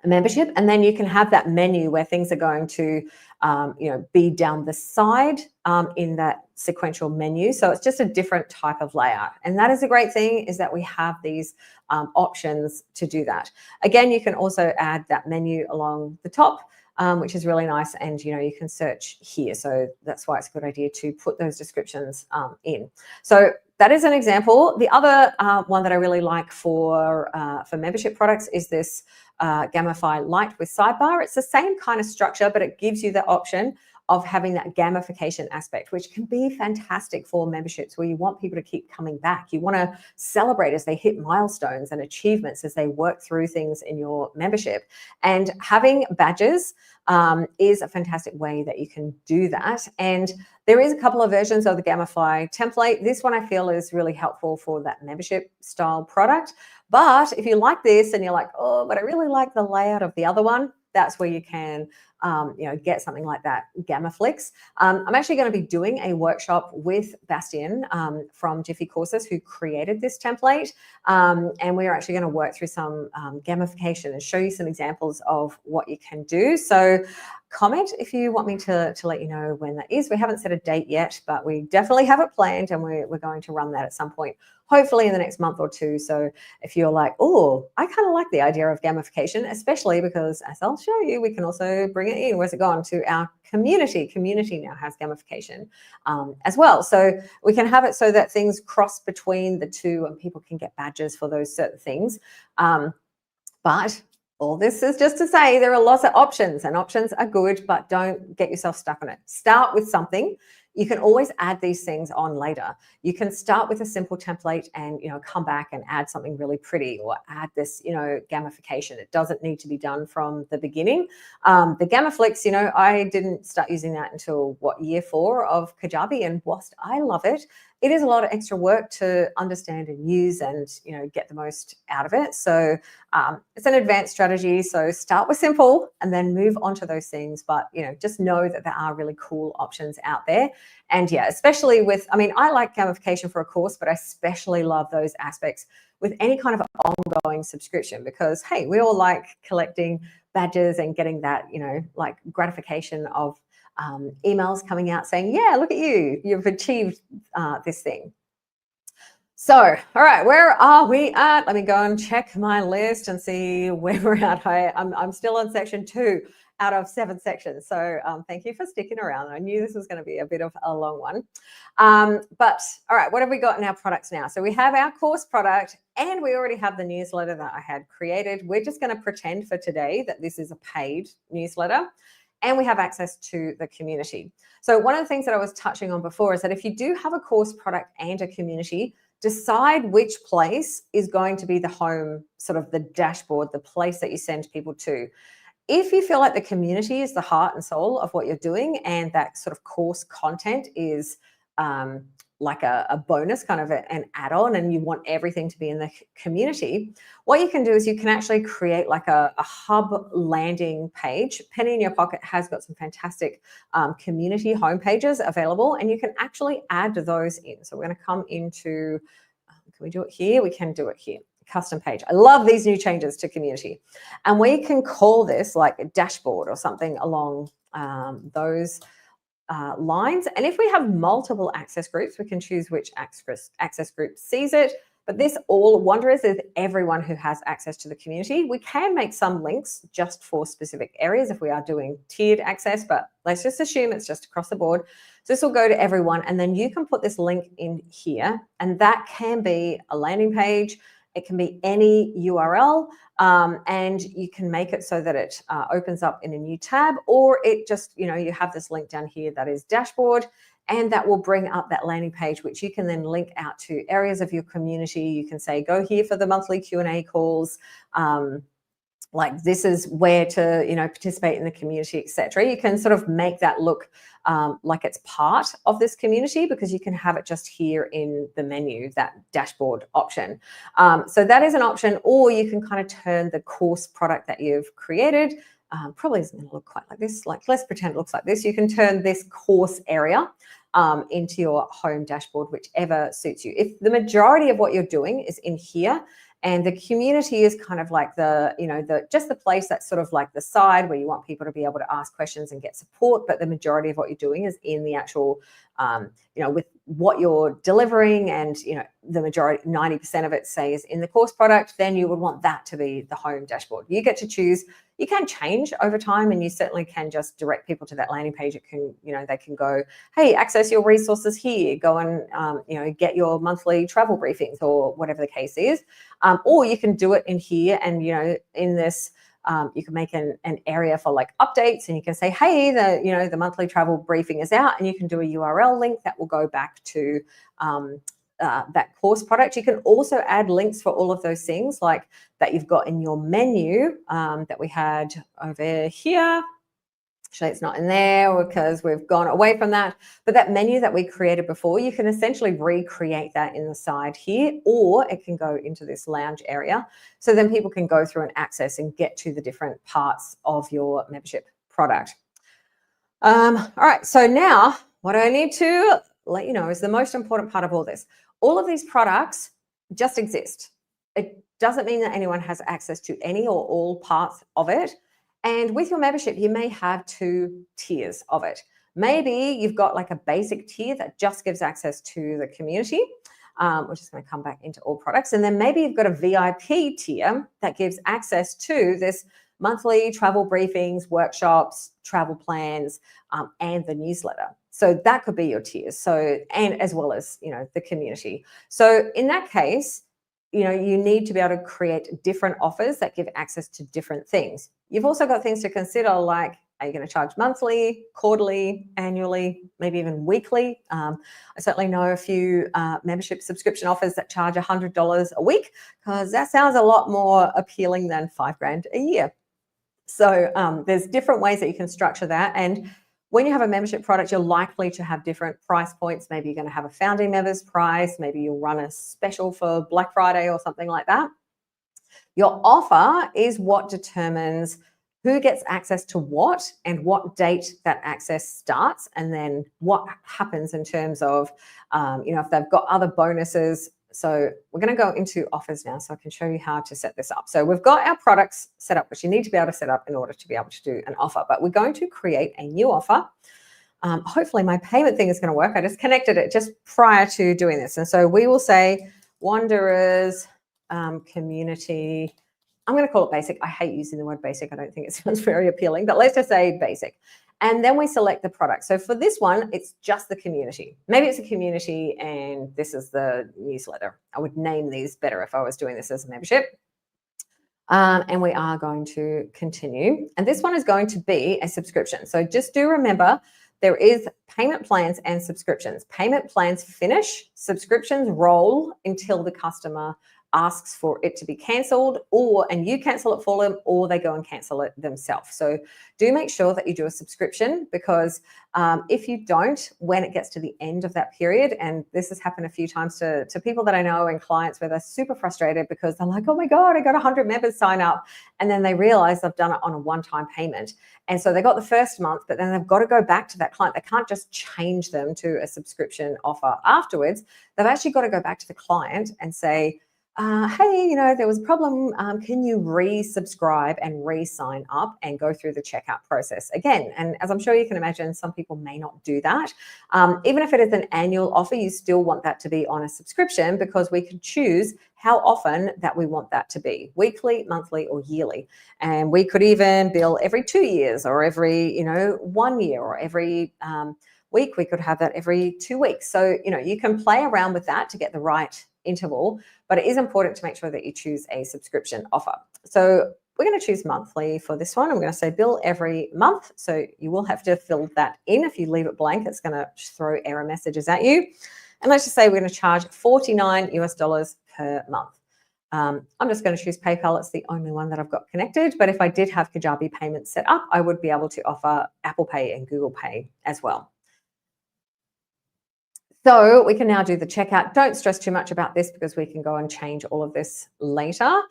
membership. And then you can have that menu where things are going to be down the side in that sequential menu. So it's just a different type of layout. And that is a great thing, is that we have these options to do that. Again, you can also add that menu along the top, which is really nice. And, you can search here. So that's why it's a good idea to put those descriptions in. So that is an example. The other one that I really like for membership products is this Gamify Lite with sidebar. It's the same kind of structure, but it gives you the option of having that gamification aspect, which can be fantastic for memberships where you want people to keep coming back. You want to celebrate as they hit milestones and achievements as they work through things in your membership. And having badges is a fantastic way that you can do that. And there is a couple of versions of the Gamify template. This one I feel is really helpful for that membership style product. But if you like this and you're like, oh, but I really like the layout of the other one, that's where you can get something like that Gamaflix. I'm actually going to be doing a workshop with Bastian from Jiffy Courses, who created this template. And we are actually going to work through some gamification and show you some examples of what you can do. So comment if you want me to let you know when that is. We haven't set a date yet, but we definitely have it planned, and we're going to run that at some point, hopefully in the next month or two. So if you're like, oh, I kind of like the idea of gamification, especially because, as I'll show you, we can also bring it in. Where's it gone? To our community. Community now has gamification as well. So we can have it so that things cross between the two and people can get badges for those certain things. But all this is just to say there are lots of options, and options are good, but don't get yourself stuck on it. Start with something. You can always add these things on later. You can start with a simple template and, come back and add something really pretty, or add this, gamification. It doesn't need to be done from the beginning. The Gamaflix, I didn't start using that until year 4 of Kajabi. And whilst I love it, it is a lot of extra work to understand and use and, get the most out of it. So it's an advanced strategy. So start with simple and then move on to those things. But, just know that there are really cool options out there. And yeah, especially with, I like gamification for a course, but I especially love those aspects with any kind of ongoing subscription, because, hey, we all like collecting badges and getting that, like gratification of emails coming out saying, yeah, look at you, you've achieved this thing. So, all right, where are we at? Let me go and check my list and see where we're at. I'm still on section 2 out of 7 sections. So thank you for sticking around. I knew this was going to be a bit of a long one. But all right, what have we got in our products now? So we have our course product and we already have the newsletter that I had created. We're just going to pretend for today that this is a paid newsletter and we have access to the community. So one of the things that I was touching on before is that if you do have a course product and a community, decide which place is going to be the home, sort of the dashboard, the place that you send people to. If you feel like the community is the heart and soul of what you're doing and that sort of course content is like a bonus, kind of an add-on, and you want everything to be in the community, what you can do is you can actually create like a hub landing page. Penny in Your Pocket has got some fantastic community homepages available, and you can actually add those in. So we're going to come into, can we do it here? We can do it here. Custom page. I love these new changes to community. And we can call this like a dashboard or something along those lines. And if we have multiple access groups, we can choose which access group sees it. But this all wonders is everyone who has access to the community. We can make some links just for specific areas if we are doing tiered access, but let's just assume it's just across the board. So this will go to everyone, and then you can put this link in here, and that can be a landing page. It can be any URL, and you can make it so that it opens up in a new tab, or it just, you have this link down here that is dashboard, and that will bring up that landing page, which you can then link out to areas of your community. You can say, go here for the monthly Q&A calls. Like this is where to, participate in the community, etc. You can sort of make that look like it's part of this community, because you can have it just here in the menu, that dashboard option. So that is an option, or you can kind of turn the course product that you've created. Probably isn't going to look quite like this. Like, let's pretend it looks like this. You can turn this course area into your home dashboard, whichever suits you. If the majority of what you're doing is in here, and the community is kind of like just the place that's sort of like the side where you want people to be able to ask questions and get support, but the majority of what you're doing is in the actual, with what you're delivering, and the majority, 90% of it, say, is in the course product, then you would want that to be the home dashboard. You get to choose. You can change over time, and you certainly can just direct people to that landing page. It can, they can go, hey, access your resources here, go and get your monthly travel briefings, or whatever the case is. Or you can do it in here, and in this you can make an area for like updates, and you can say, hey, the monthly travel briefing is out, and you can do a URL link that will go back to that course product. You can also add links for all of those things like that you've got in your menu that we had over here. Actually, it's not in there because we've gone away from that. But that menu that we created before, you can essentially recreate that in the side here, or it can go into this lounge area. So then people can go through and access and get to the different parts of your membership product. All right, so now what I need to let you know is the most important part of all this. All of these products just exist. It doesn't mean that anyone has access to any or all parts of it. And with your membership, you may have 2 tiers of it. Maybe you've got like a basic tier that just gives access to the community. We're just going to come back into all products. And then maybe you've got a VIP tier that gives access to this monthly travel briefings, workshops, travel plans, and the newsletter. So that could be your tiers. So, and as well as, the community. So in that case, you need to be able to create different offers that give access to different things. You've also got things to consider, like, are you going to charge monthly, quarterly, annually, maybe even weekly? I certainly know a few membership subscription offers that charge $100 a week, because that sounds a lot more appealing than $5,000 a year. So there's different ways that you can structure that. And when you have a membership product, you're likely to have different price points. Maybe you're going to have a founding members price. Maybe you'll run a special for Black Friday or something like that. Your offer is what determines who gets access to what and what date that access starts, and then what happens in terms of, if they've got other bonuses. So we're going to go into offers now, so I can show you how to set this up. So we've got our products set up, which you need to be able to set up in order to be able to do an offer, but we're going to create a new offer. Hopefully my payment thing is going to work. I just connected it just prior to doing this. And so we will say Wanderers community. I'm going to call it basic. I hate using the word basic. I don't think it sounds very appealing, but let's just say basic. And then we select the product. So for this one, it's just the community. Maybe it's a community and this is the newsletter. I would name these better if I was doing this as a membership. And we are going to continue. And this one is going to be a subscription. So just do remember, there is payment plans and subscriptions. Payment plans finish, subscriptions roll until the customer asks for it to be cancelled, and you cancel it for them, or they go and cancel it themselves. So do make sure that you do a subscription, because if you don't, when it gets to the end of that period, and this has happened a few times to people that I know and clients where they're super frustrated because they're like, oh my God, I got 100 members sign up. And then they realize they've done it on a one-time payment. And so they got the first month, but then they've got to go back to that client. They can't just change them to a subscription offer afterwards. They've actually got to go back to the client and say, hey, there was a problem. Can you resubscribe and re-sign up and go through the checkout process again? And as I'm sure you can imagine, some people may not do that. Even if it is an annual offer, you still want that to be on a subscription, because we can choose how often that we want that to be, weekly, monthly, or yearly. And we could even bill every 2 years, or every 1 year, or every week. We could have that every 2 weeks. So you can play around with that to get the right interval, but it is important to make sure that you choose a subscription offer. So we're going to choose monthly for this one. I'm going to say bill every month. So you will have to fill that in. If you leave it blank, it's going to throw error messages at you. And let's just say we're going to charge $49 US per month. I'm just going to choose PayPal. It's the only one that I've got connected. But if I did have Kajabi payments set up, I would be able to offer Apple Pay and Google Pay as well. So we can now do the checkout. Don't stress too much about this, because we can go and change all of this later.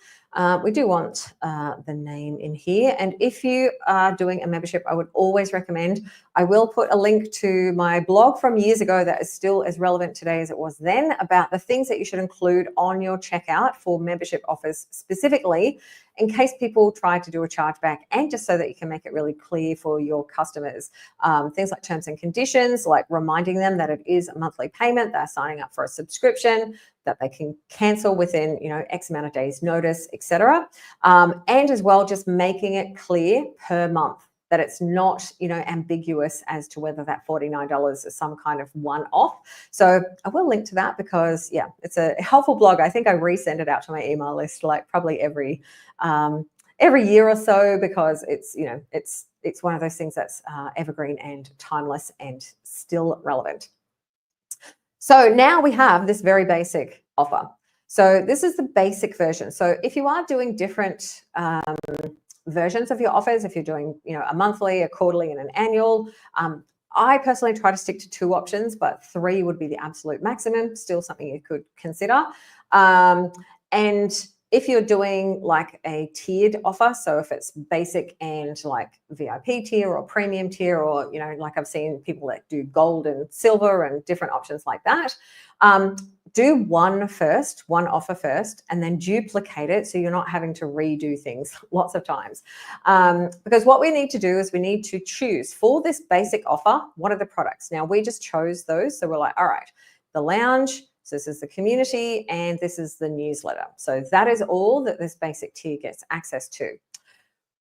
We do want the name in here. And if you are doing a membership, I would always recommend, I will put a link to my blog from years ago that is still as relevant today as it was then, about the things that you should include on your checkout for membership offers specifically, in case people try to do a chargeback, and just so that you can make it really clear for your customers. Things like terms and conditions, like reminding them that it is a monthly payment, they're signing up for a subscription, that they can cancel within X amount of days notice, etc. And as well, just making it clear per month that it's not ambiguous as to whether that $49 is some kind of one-off. So I will link to that, because yeah, it's a helpful blog. I think I resend it out to my email list like probably every year or so, because it's one of those things that's evergreen and timeless and still relevant. So now we have this very basic offer. So this is the basic version. So if you are doing different versions of your offers, if you're doing a monthly, a quarterly, and an annual, I personally try to stick to 2 options, but 3 would be the absolute maximum. Still something you could consider. And if you're doing like a tiered offer, so if it's basic and like VIP tier or premium tier, or like I've seen people that do gold and silver and different options like that, do one offer first, and then duplicate it, so you're not having to redo things lots of times. Because what we need to do is we need to choose for this basic offer, what are the products? Now we just chose those, so we're like, all right, the lounge, so this is the community, and this is the newsletter. So that is all that this basic tier gets access to.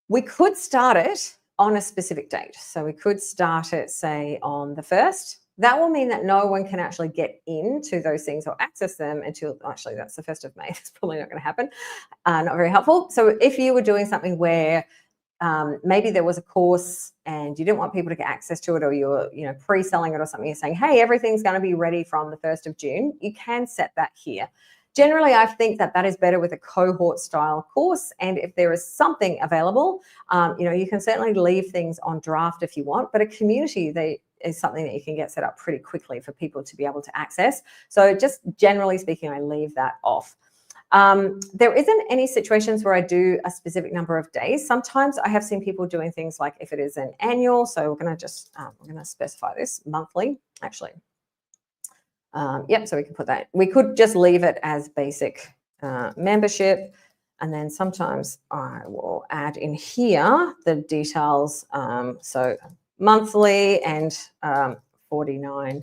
We could start it on a specific date. So we could start it, say, on the 1st. That will mean that no one can actually get into those things or access them until, actually, that's the 1st of May. That's probably not going to happen. Not very helpful. So if you were doing something where maybe there was a course and you didn't want people to get access to it, or you're pre-selling it or something, you're saying, hey, everything's going to be ready from the 1st of June, you can set that here. Generally, I think that is better with a cohort style course. And if there is something available, you can certainly leave things on draft if you want, but a community is something that you can get set up pretty quickly for people to be able to access. So just generally speaking, I leave that off. There isn't any situations where I do a specific number of days. Sometimes I have seen people doing things like, if it is an annual, so we're going to just, we're going to specify this monthly, actually. Yep, so we can put that. We could just leave it as basic membership. And then sometimes I will add in here the details. So monthly and $49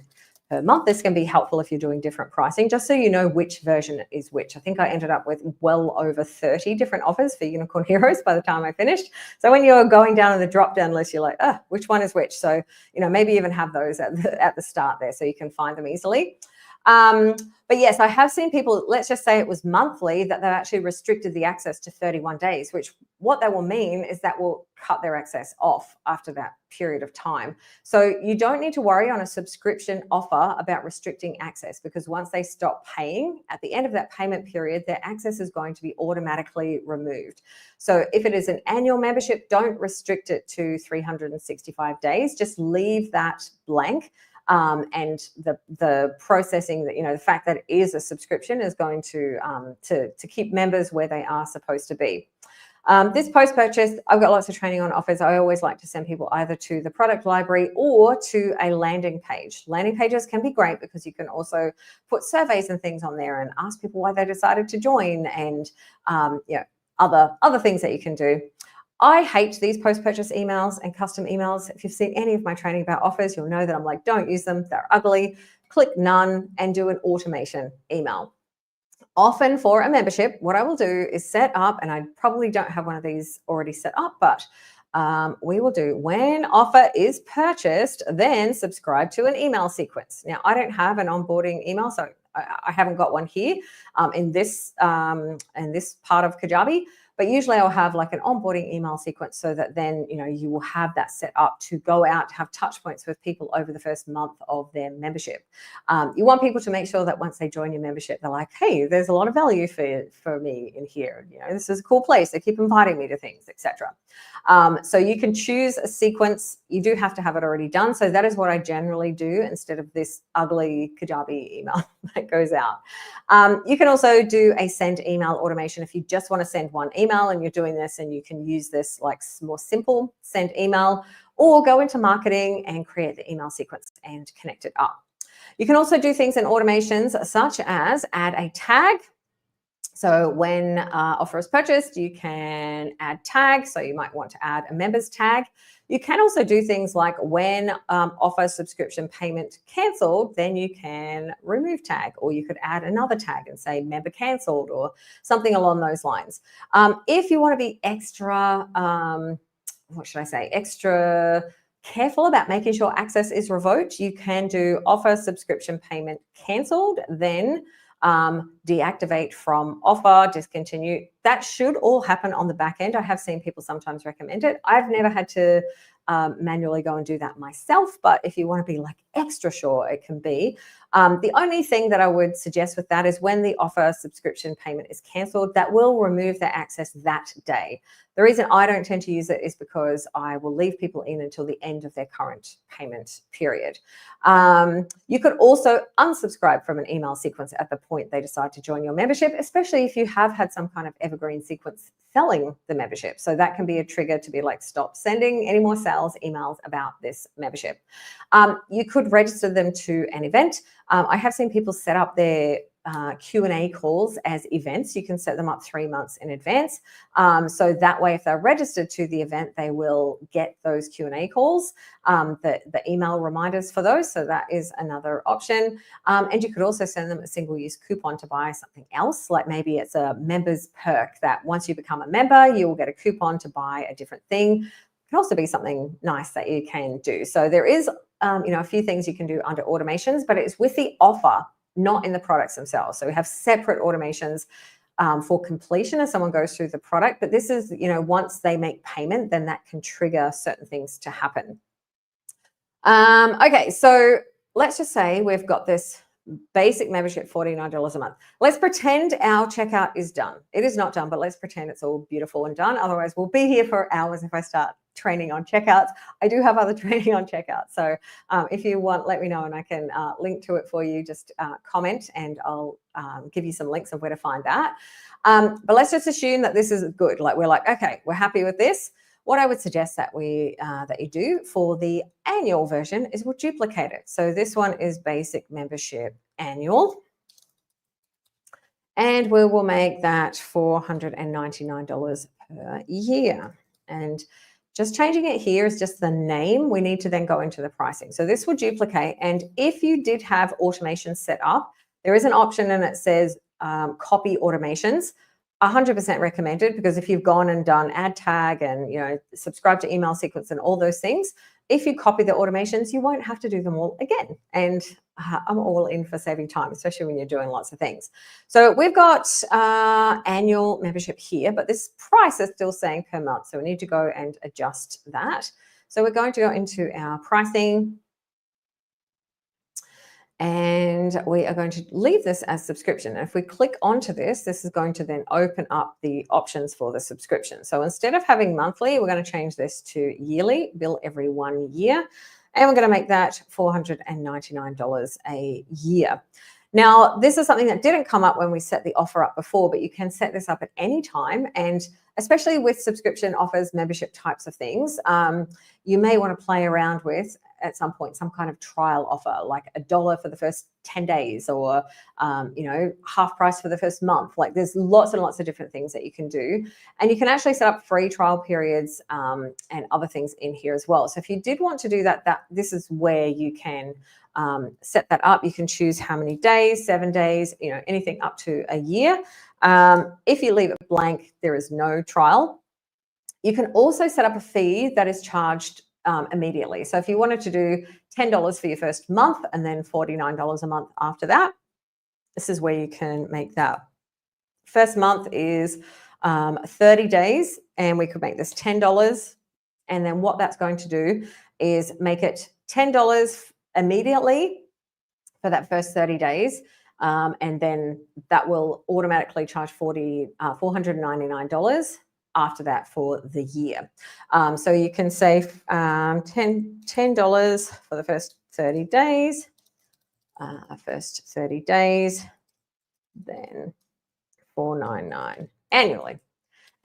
per month. This can be helpful if you're doing different pricing, just so you know which version is which. I think I ended up with well over 30 different offers for Unicorn Heroes by the time I finished. So when you're going down in the drop-down list, you're like, oh, which one is which? So, maybe even have those at the start there so you can find them easily. But yes, I have seen people, let's just say it was monthly, that they've actually restricted the access to 31 days, which what that will mean is that will cut their access off after that period of time. So you don't need to worry on a subscription offer about restricting access, because once they stop paying, at the end of that payment period, their access is going to be automatically removed. So if it is an annual membership, don't restrict it to 365 days. Just leave that blank. And the processing that, the fact that it is a subscription is going to keep members where they are supposed to be. This post-purchase, I've got lots of training on offers. I always like to send people either to the product library or to a landing page. Landing pages can be great because you can also put surveys and things on there and ask people why they decided to join, and other things that you can do. I hate these post-purchase emails and custom emails. If you've seen any of my training about offers, you'll know that I'm like, don't use them. They're ugly. Click none and do an automation email. Often for a membership, what I will do is set up, and I probably don't have one of these already set up, but we will do, when offer is purchased, then subscribe to an email sequence. Now, I don't have an onboarding email, so I haven't got one here in this part of Kajabi. But usually I'll have like an onboarding email sequence so that then, you will have that set up to go out, have touch points with people over the first month of their membership. You want people to make sure that once they join your membership, they're like, hey, there's a lot of value for me in here. This is a cool place. They keep inviting me to things, etc. So you can choose a sequence. You do have to have it already done. So that is what I generally do instead of this ugly Kajabi email that goes out. You can also do a send email automation if you just want to send one email and you're doing this, and you can use this like more simple send email, or go into marketing and create the email sequence and connect it up. You can also do things in automations such as add a tag. So when offer is purchased, you can add tags. So you might want to add a members tag. You can also do things like when offer subscription payment canceled, then you can remove tag, or you could add another tag and say member canceled or something along those lines. If you want to be extra, extra careful about making sure access is revoked, you can do offer subscription payment canceled, then deactivate from offer, discontinue. That should all happen on the back end. I have seen people sometimes recommend it. I've never had to manually go and do that myself, but if you want to be like extra sure, it can be. The only thing that I would suggest with that is when the offer subscription payment is cancelled, that will remove their access that day. The reason I don't tend to use it is because I will leave people in until the end of their current payment period. You could also unsubscribe from an email sequence at the point they decide to join your membership, especially if you have had some kind of evergreen sequence selling the membership. So that can be a trigger to be like, stop sending any more sales emails about this membership. You could register them to an event. I have seen people set up their Q&A calls as events. You can set them up 3 months in advance. So that way, if they're registered to the event, they will get those Q&A calls, the email reminders for those. So that is another option. And you could also send them a single-use coupon to buy something else. Like maybe it's a member's perk that once you become a member, you will get a coupon to buy a different thing. It can also be something nice that you can do. So there is a few things you can do under automations, but it's with the offer, not in the products themselves. So we have separate automations for completion as someone goes through the product. But this is, once they make payment, then that can trigger certain things to happen. Okay, so let's just say we've got this basic membership, $49 a month. Let's pretend our checkout is done. It is not done, but let's pretend it's all beautiful and done. Otherwise, we'll be here for hours if I start training on checkouts. I do have other training on checkouts. So if you want, let me know and I can link to it for you. Just comment and I'll give you some links of where to find that. But let's just assume that this is good. Like we're like, okay, we're happy with this. What I would suggest that you do for the annual version is we'll duplicate it. So this one is basic membership annual. And we will make that $499 per year. And Just changing it here is just the name. We need to then go into the pricing. So this will duplicate. And if you did have automation set up, there is an option and it says copy automations. 100% recommended, because if you've gone and done ad tag and subscribe to email sequence and all those things, if you copy the automations, you won't have to do them all again. And I'm all in for saving time, especially when you're doing lots of things. So we've got annual membership here, but this price is still saying per month. So we need to go and adjust that. So we're going to go into our pricing. And we are going to leave this as subscription. And if we click onto this, this is going to then open up the options for the subscription. So instead of having monthly, we're going to change this to yearly, bill every 1 year. And we're going to make that $499 a year. Now, this is something that didn't come up when we set the offer up before, but you can set this up at any time. And especially with subscription offers, membership types of things, you may want to play around with at some point some kind of trial offer, like $1 for the first 10 days or half price for the first month. Like there's lots and lots of different things that you can do, and you can actually set up free trial periods and other things in here as well. So if you did want to do that, this is where you can set that up. You can choose how many days, 7 days, anything up to a year. If you leave it blank, there is no trial. You can also set up a fee that is charged immediately. So if you wanted to do $10 for your first month and then $49 a month after that, this is where you can make that. First month is 30 days, and we could make this $10. And then what that's going to do is make it $10 immediately for that first 30 days. And then that will automatically charge $499 after that for the year. So you can save $10 for the first 30 days, then $499 annually.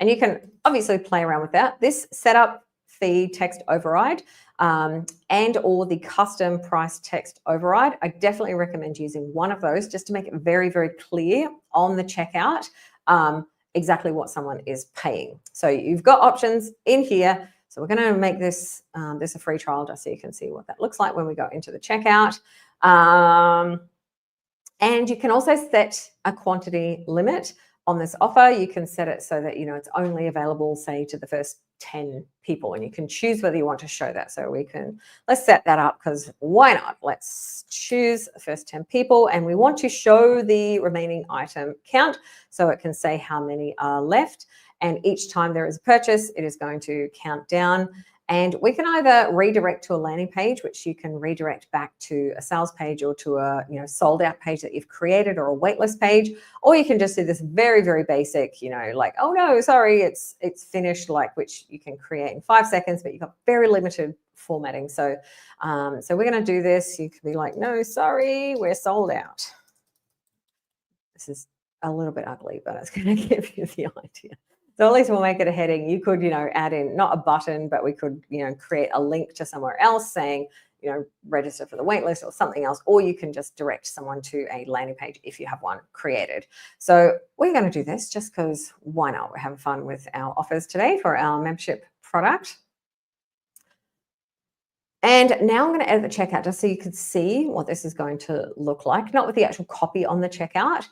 And you can obviously play around with that. This setup fee text override and or the custom price text override, I definitely recommend using one of those just to make it very, very clear on the checkout exactly what someone is paying. So you've got options in here. So we're going to make this a free trial just so you can see what that looks like when we go into the checkout. And you can also set a quantity limit on this offer. You can set it so that it's only available, say, to the first 10 people, and you can choose whether you want to show that. So let's set that up, because why not? Let's choose the first 10 people, and we want to show the remaining item count so it can say how many are left. And each time there is a purchase, it is going to count down. And we can either redirect to a landing page, which you can redirect back to a sales page or to a sold out page that you've created, or a waitlist page, or you can just do this very, very basic, like, oh no, sorry, it's finished, which you can create in 5 seconds, but you've got very limited formatting. So we're going to do this. You could be like, no, sorry, we're sold out. This is a little bit ugly, but it's going to give you the idea. So at least we'll make it a heading. You could, add in not a button, but we could, create a link to somewhere else saying, register for the waitlist or something else, or you can just direct someone to a landing page if you have one created. So we're going to do this just because why not? We're having fun with our offers today for our membership product. And now I'm going to edit the checkout just so you can see what this is going to look like, not with the actual copy on the checkout,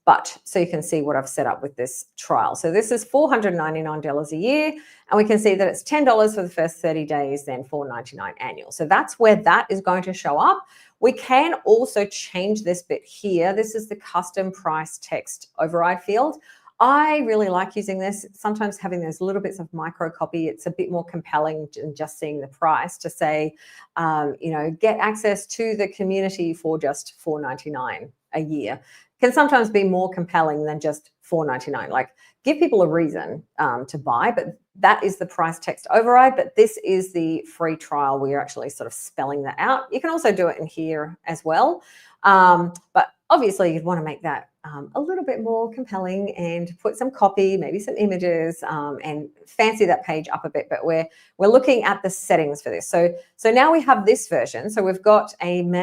but so you can see what I've set up with this trial. So this is $499 a year, and we can see that it's $10 for the first 30 days, then $499 annual. So that's where that is going to show up. We can also change this bit here. This is the custom price text override field. I really like using this. Sometimes having those little bits of micro copy, it's a bit more compelling than just seeing the price to say, get access to the community for just $499 a year. Can sometimes be more compelling than just $499. Like, give people a reason to buy, but that is the price text override. But this is the free trial. We're actually sort of spelling that out. You can also do it in here as well. But obviously you'd want to make that a little bit more compelling and put some copy, maybe some images, and fancy that page up a bit. But we're looking at the settings for this. So now we have this version. So we've got an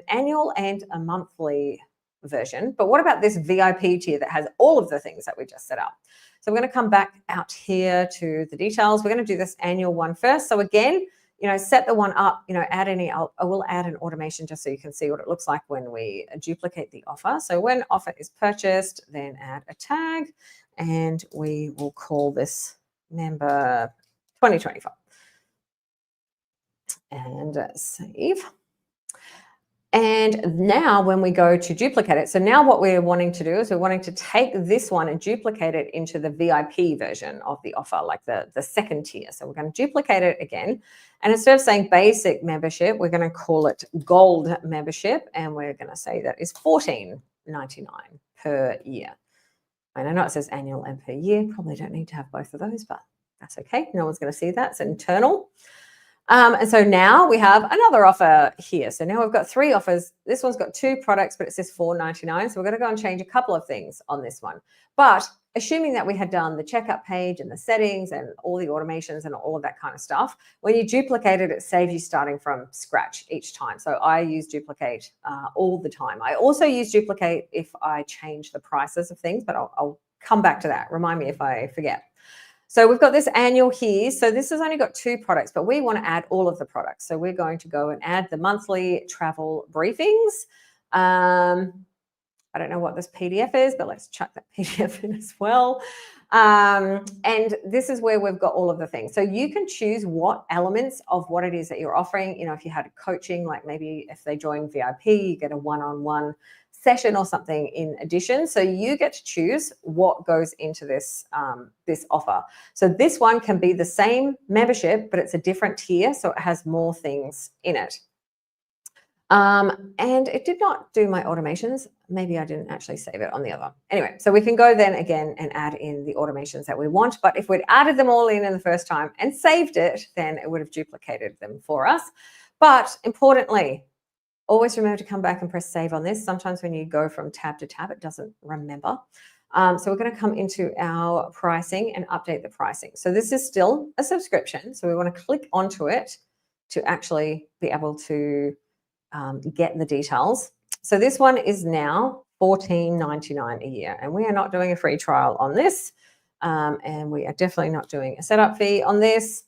annual and a monthly version. But what about this VIP tier that has all of the things that we just set up? So we're going to come back out here to the details. We're going to do this annual one first. So again, set the one up, add any, I will add an automation just so you can see what it looks like when we duplicate the offer. So when offer is purchased, then add a tag, and we will call this member 2025 and save. And now when we go to duplicate it, so now what we're wanting to do is we're wanting to take this one and duplicate it into the VIP version of the offer, like the second tier. So we're going to duplicate it again. And instead of saying basic membership, we're going to call it gold membership. And we're going to say that is $14.99 per year. And I know it says annual and per year. Probably don't need to have both of those, but that's okay. No one's going to see that. It's internal. And so now we have another offer here. So now we've got 3 offers. This one's got 2 products, but it says $4.99. So we're going to go and change a couple of things on this one. But assuming that we had done the checkout page and the settings and all the automations and all of that kind of stuff, when you duplicate it, it saves you starting from scratch each time. So I use duplicate all the time. I also use duplicate if I change the prices of things, but I'll come back to that. Remind me if I forget. So we've got this annual here. So this has only got 2 products, but we want to add all of the products. So we're going to go and add the monthly travel briefings. I don't know what this PDF is, but let's chuck that PDF in as well. And this is where we've got all of the things. So you can choose what elements of what it is that you're offering. If you had coaching, like maybe if they join VIP, you get a one-on-one session or something in addition. So you get to choose what goes into this this offer. So this one can be the same membership, but it's a different tier, so it has more things in it. And it did not do my automations. Maybe I didn't actually save it on the other. Anyway, so we can go then again and add in the automations that we want. But if we'd added them all in the first time and saved it, then it would have duplicated them for us. But importantly, always remember to come back and press save on this. Sometimes when you go from tab to tab, it doesn't remember. So we're going to come into our pricing and update the pricing. So this is still a subscription. So we want to click onto it to actually be able to get the details. So this one is now $14.99 a year, and we are not doing a free trial on this. And we are definitely not doing a setup fee on this.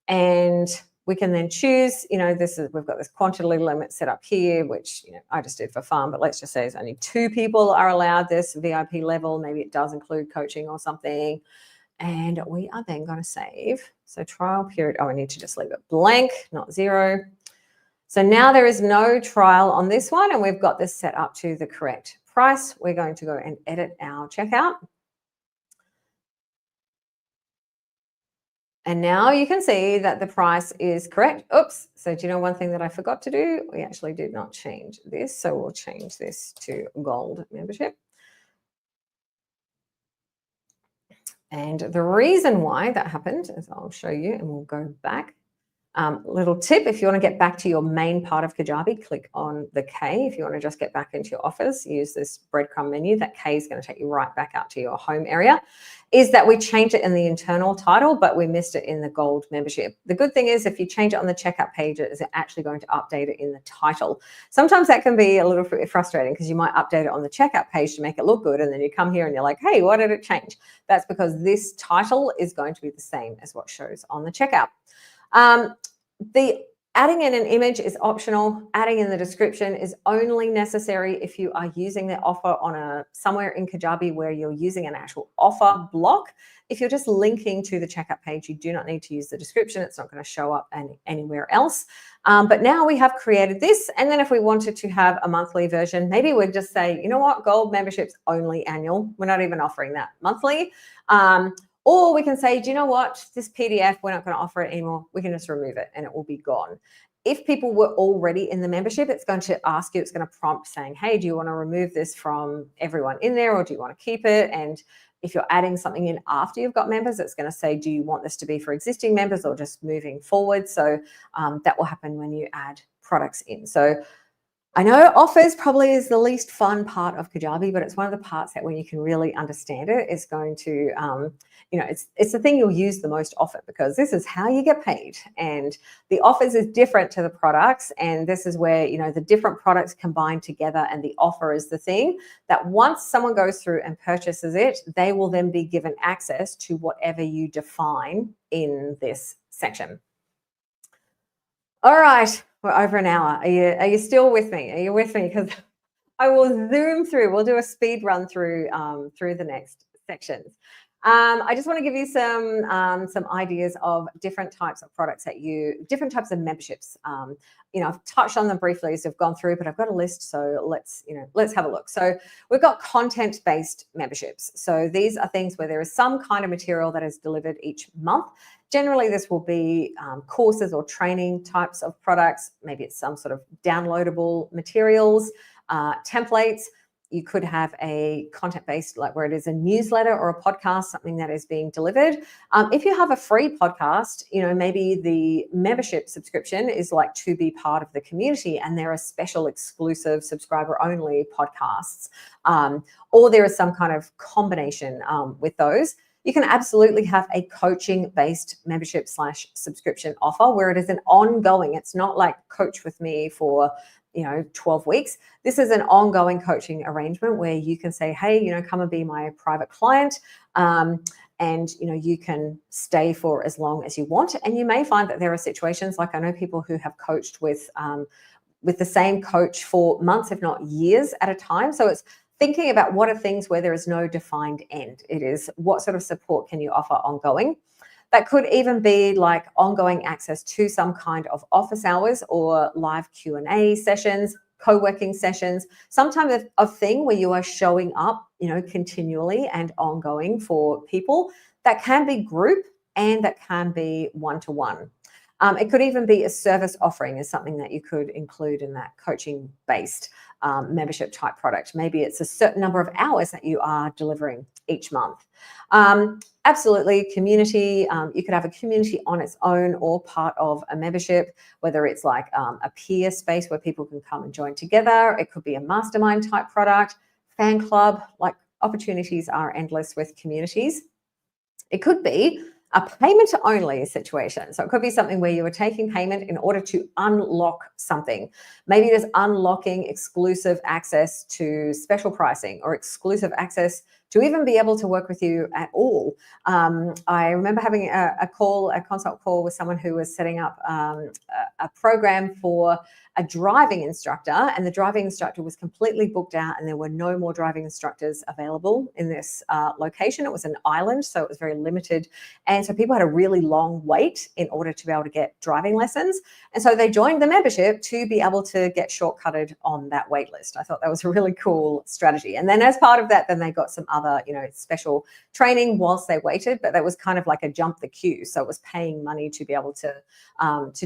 And we can then choose, we've got this quantity limit set up here, which I just did for fun, but let's just say it's only 2 people are allowed this VIP level. Maybe it does include coaching or something. And we are then going to save. So trial period, I need to just leave it blank, not 0. So now there is no trial on this one, and we've got this set up to the correct price. We're going to go and edit our checkout. And now you can see that the price is correct. Oops. So do you know one thing that I forgot to do? We actually did not change this. So we'll change this to gold membership. And the reason why that happened is I'll show you, and we'll go back. Little tip, if you want to get back to your main part of Kajabi, click on the K. If you want to just get back into your office, use this breadcrumb menu. That K is going to take you right back out to your home area. Is that we changed it in the internal title, but we missed it in the gold membership. The good thing is if you change it on the checkout page, it is actually going to update it in the title. Sometimes that can be a little bit frustrating because you might update it on the checkout page to make it look good, and then you come here and you're like, hey, why did it change? That's because this title is going to be the same as what shows on the checkout. The adding in an image is optional. Adding in the description is only necessary if you are using the offer on somewhere in Kajabi where you're using an actual offer block. If you're just linking to the checkout page, you do not need to use the description. It's not going to show up anywhere else. But now we have created this. And then if we wanted to have a monthly version, maybe we'd just say, you know what, gold membership's only annual. We're not even offering that monthly. Or we can say, do you know what, this PDF, we're not going to offer it anymore. We can just remove it and it will be gone. If people were already in the membership, it's going to ask you, it's going to prompt saying, hey, do you want to remove this from everyone in there, or do you want to keep it? And if you're adding something in after you've got members, it's going to say, do you want this to be for existing members or just moving forward? So that will happen when you add products in. So I know offers probably is the least fun part of Kajabi, but it's one of the parts that when you can really understand it, it's going to, it's the thing you'll use the most often because this is how you get paid. And the offers is different to the products. And this is where, the different products combine together and the offer is the thing that once someone goes through and purchases it, they will then be given access to whatever you define in this section. All right, we're over an hour. Are you still with me? Are you with me? Because I will zoom through. We'll do a speed run through through the next sections. I just want to give you some ideas of different types of products different types of memberships. I've touched on them briefly as I've gone through, but I've got a list, so let's have a look. So we've got content-based memberships. So these are things where there is some kind of material that is delivered each month. Generally, this will be courses or training types of products. Maybe it's some sort of downloadable materials, templates. You could have a content-based, like where it is a newsletter or a podcast, something that is being delivered. If you have a free podcast, maybe the membership subscription is like to be part of the community and there are special exclusive subscriber-only podcasts, or there is some kind of combination with those. You can absolutely have a coaching-based membership / subscription offer where it is an ongoing, it's not like coach with me for 12 weeks. This is an ongoing coaching arrangement where you can say, hey, come and be my private client. And you can stay for as long as you want. And you may find that there are situations, like I know people who have coached with the same coach for months, if not years at a time. So it's thinking about what are things where there is no defined end. It is what sort of support can you offer ongoing. That could even be like ongoing access to some kind of office hours or live Q&A sessions, co-working sessions, some type of thing where you are showing up, continually and ongoing for people. That can be group and that can be one-to-one. It could even be a service offering is something that you could include in that coaching-based membership type product. Maybe it's a certain number of hours that you are delivering each month. Absolutely, community. You could have a community on its own or part of a membership, whether it's like a peer space where people can come and join together. It could be a mastermind type product, fan club, like opportunities are endless with communities. It could be a payment only situation. So it could be something where you are taking payment in order to unlock something. Maybe it is unlocking exclusive access to special pricing or exclusive access to even be able to work with you at all. I remember having a consult call with someone who was setting up a program for a driving instructor, and the driving instructor was completely booked out and there were no more driving instructors available in this location. It was an island, so it was very limited. And so people had a really long wait in order to be able to get driving lessons. And so they joined the membership to be able to get shortcutted on that wait list. I thought that was a really cool strategy. And then as part of that, then they got some other, special training whilst they waited, but that was kind of like a jump the queue. So it was paying money to be able to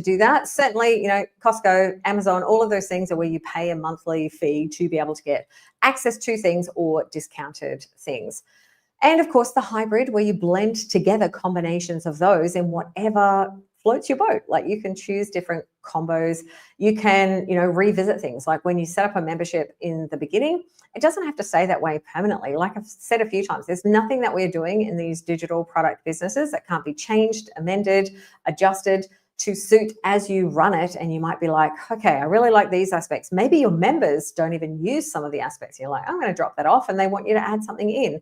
do that. Certainly, Costco, Amazon, all of those things are where you pay a monthly fee to be able to get access to things or discounted things. And of course, the hybrid where you blend together combinations of those in whatever floats your boat. Like you can choose different combos. You can, revisit things. Like when you set up a membership in the beginning, it doesn't have to stay that way permanently. Like I've said a few times, there's nothing that we're doing in these digital product businesses that can't be changed, amended, adjusted to suit as you run it. And you might be like, okay, I really like these aspects. Maybe your members don't even use some of the aspects. You're like, I'm going to drop that off, and they want you to add something in.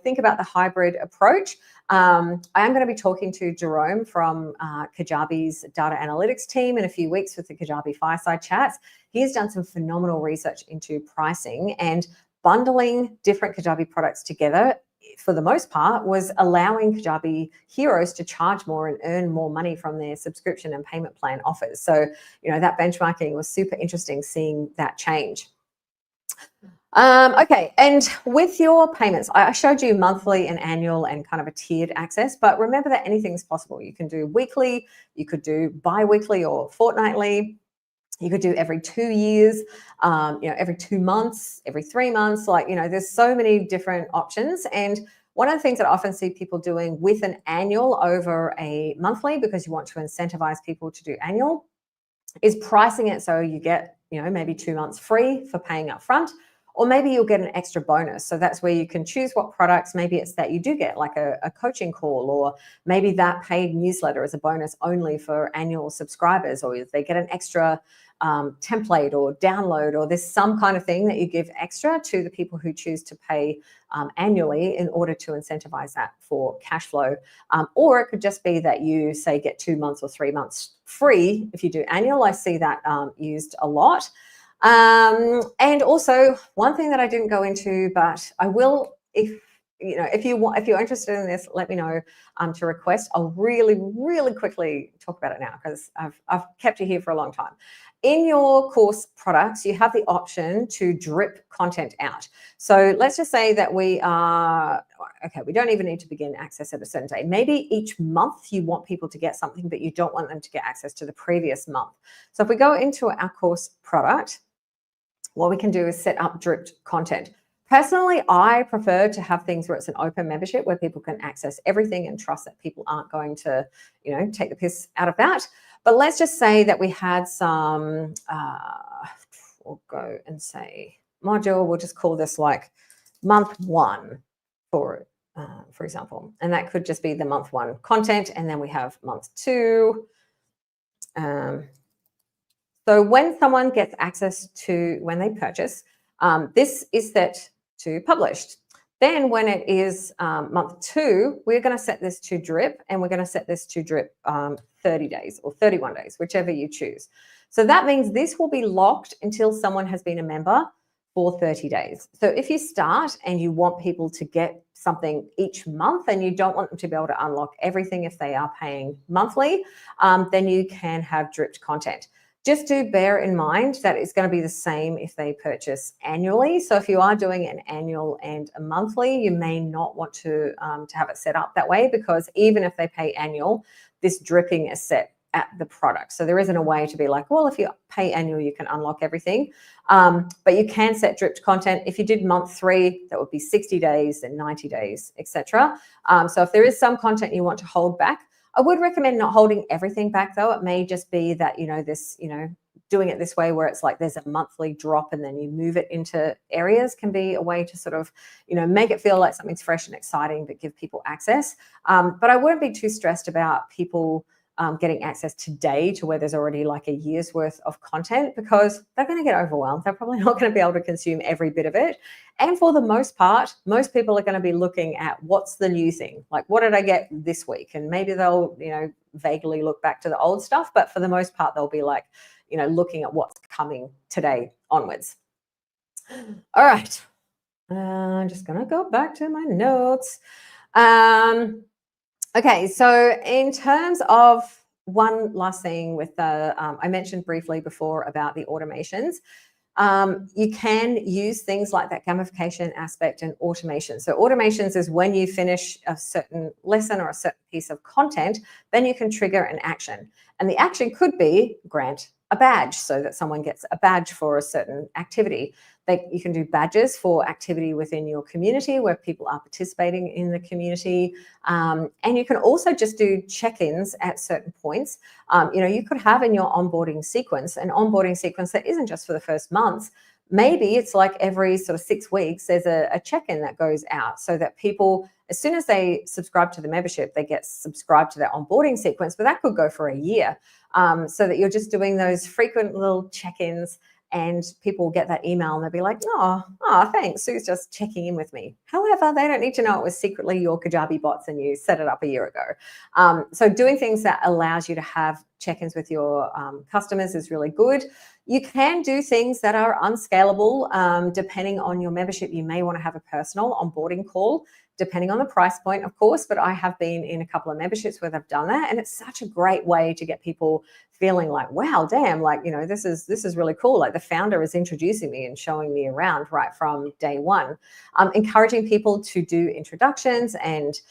Think about the hybrid approach. I am going to be talking to Jerome from Kajabi's data analytics team in a few weeks with the Kajabi Fireside Chats. He has done some phenomenal research into pricing, and bundling different Kajabi products together for the most part was allowing Kajabi heroes to charge more and earn more money from their subscription and payment plan offers. So, that benchmarking was super interesting, seeing that change. Okay, and with your payments, I showed you monthly and annual and kind of a tiered access, but remember that anything's possible. You can do weekly, you could do bi-weekly or fortnightly. You could do every 2 years, every 2 months, every 3 months. There's so many different options. And one of the things that I often see people doing with an annual over a monthly, because you want to incentivize people to do annual, is pricing it so you get maybe 2 months free for paying up front, or maybe you'll get an extra bonus. So that's where you can choose what products. Maybe it's that you do get like a coaching call, or maybe that paid newsletter is a bonus only for annual subscribers, or they get an extra template or download, or there's some kind of thing that you give extra to the people who choose to pay annually in order to incentivize that for cash flow. Or it could just be that you say get 2 months or 3 months free if you do annual. I see that used a lot. And also one thing that I didn't go into, but I will, if you're interested in this, let me know to request. I'll really, really quickly talk about it now because I've kept you here for a long time. In your course products, you have the option to drip content out. So let's just say that we don't even need to begin access at a certain day. Maybe each month you want people to get something, but you don't want them to get access to the previous month. So if we go into our course product, what we can do is set up dripped content. Personally, I prefer to have things where it's an open membership where people can access everything and trust that people aren't going to, take the piss out of that. But let's just say that we had some, we'll go and say module, we'll just call this like month 1 for example. And that could just be the month 1 content. And then we have month 2. So when someone gets access to, when they purchase, this is set to published. Then when it is month 2, we're going to set this to drip, and we're going to set this to drip 30 days or 31 days, whichever you choose. So that means this will be locked until someone has been a member for 30 days. So if you start and you want people to get something each month and you don't want them to be able to unlock everything if they are paying monthly, then you can have dripped content. Just do bear in mind that it's going to be the same if they purchase annually. So if you are doing an annual and a monthly, you may not want to have it set up that way, because even if they pay annual, this dripping is set at the product. So there isn't a way to be like, well, if you pay annual, you can unlock everything. But you can set dripped content. If you did month 3, that would be 60 days and 90 days, etc. So if there is some content you want to hold back, I would recommend not holding everything back though. It may just be that, doing it this way where it's like there's a monthly drop and then you move it into areas can be a way to sort of, make it feel like something's fresh and exciting, but give people access. But I wouldn't be too stressed about people getting access today to where there's already like a year's worth of content, because they're going to get overwhelmed. They're probably not going to be able to consume every bit of it. And for the most part, most people are going to be looking at what's the new thing, like what did I get this week? And maybe they'll, vaguely look back to the old stuff, but for the most part, they'll be like, looking at what's coming today onwards. All right. I'm just going to go back to my notes. Okay, so in terms of one last thing with the, I mentioned briefly before about the automations. You can use things like that gamification aspect and automation. So automations is when you finish a certain lesson or a certain piece of content, then you can trigger an action. And the action could be grant a badge so that someone gets a badge for a certain activity. You can do badges for activity within your community where people are participating in the community. And you can also just do check-ins at certain points. You could have in your onboarding sequence, an onboarding sequence that isn't just for the first months. Maybe it's like every sort of 6 weeks, there's a check-in that goes out so that people, as soon as they subscribe to the membership, they get subscribed to that onboarding sequence, but that could go for a year. So that you're just doing those frequent little check-ins, and people get that email and they'll be like, oh, thanks, Sue's just checking in with me. However, they don't need to know it was secretly your Kajabi bots and you set it up a year ago. So doing things that allows you to have check-ins with your customers is really good. You can do things that are unscalable. Depending on your membership, you may want to have a personal onboarding call, depending on the price point, of course, but I have been in a couple of memberships where they've done that. And it's such a great way to get people feeling like, wow, damn, like, this is really cool. Like the founder is introducing me and showing me around right from day one. Encouraging people to do introductions and,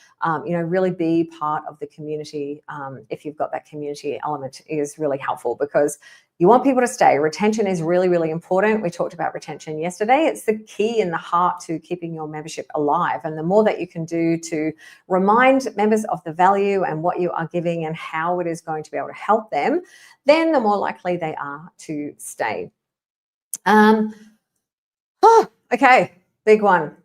really be part of the community. If you've got that community element is really helpful, because you want people to stay. Retention is really, really important. We talked about retention yesterday. It's the key in the heart to keeping your membership alive. And the more that you can do to remind members of the value and what you are giving and how it is going to be able to help them, then the more likely they are to stay. Um, okay, big one.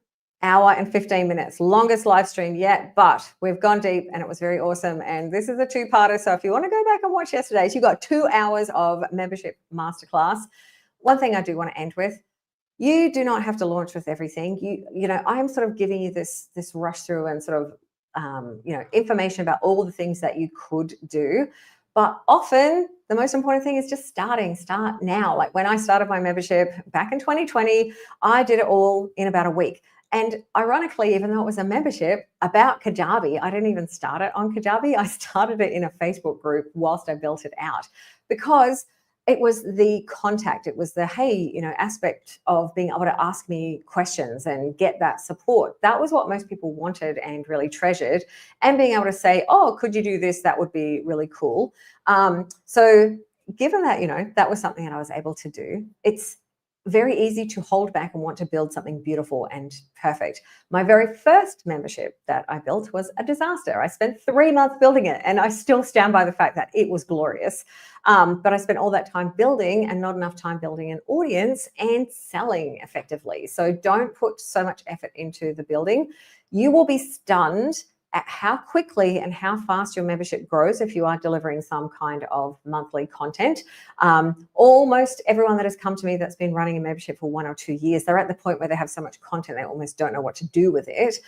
Hour and 15 minutes, longest live stream yet, but we've gone deep and it was very awesome. And this is a two-parter. So if you want to go back and watch yesterday's, you got 2 hours of membership masterclass. One thing I do want to end with, you do not have to launch with everything. You know, I'm sort of giving you this rush through and sort of information about all the things that you could do. But often the most important thing is just start now. Like when I started my membership back in 2020, I did it all in about a week. And ironically, even though it was a membership about Kajabi, I didn't even start it on Kajabi. I started it in a Facebook group whilst I built it out, because it was the contact, it was the hey, aspect of being able to ask me questions and get that support. That was what most people wanted and really treasured. And being able to say, oh, could you do this? That would be really cool. So given that, that was something that I was able to do, it's very easy to hold back and want to build something beautiful and perfect. My very first membership that I built was a disaster. I spent 3 months building it, and I still stand by the fact that it was glorious. But I spent all that time building and not enough time building an audience and selling effectively. So don't put so much effort into the building. You will be stunned at how quickly and how fast your membership grows if you are delivering some kind of monthly content. Almost everyone that has come to me that's been running a membership for 1 or 2 years, they're at the point where they have so much content they almost don't know what to do with it,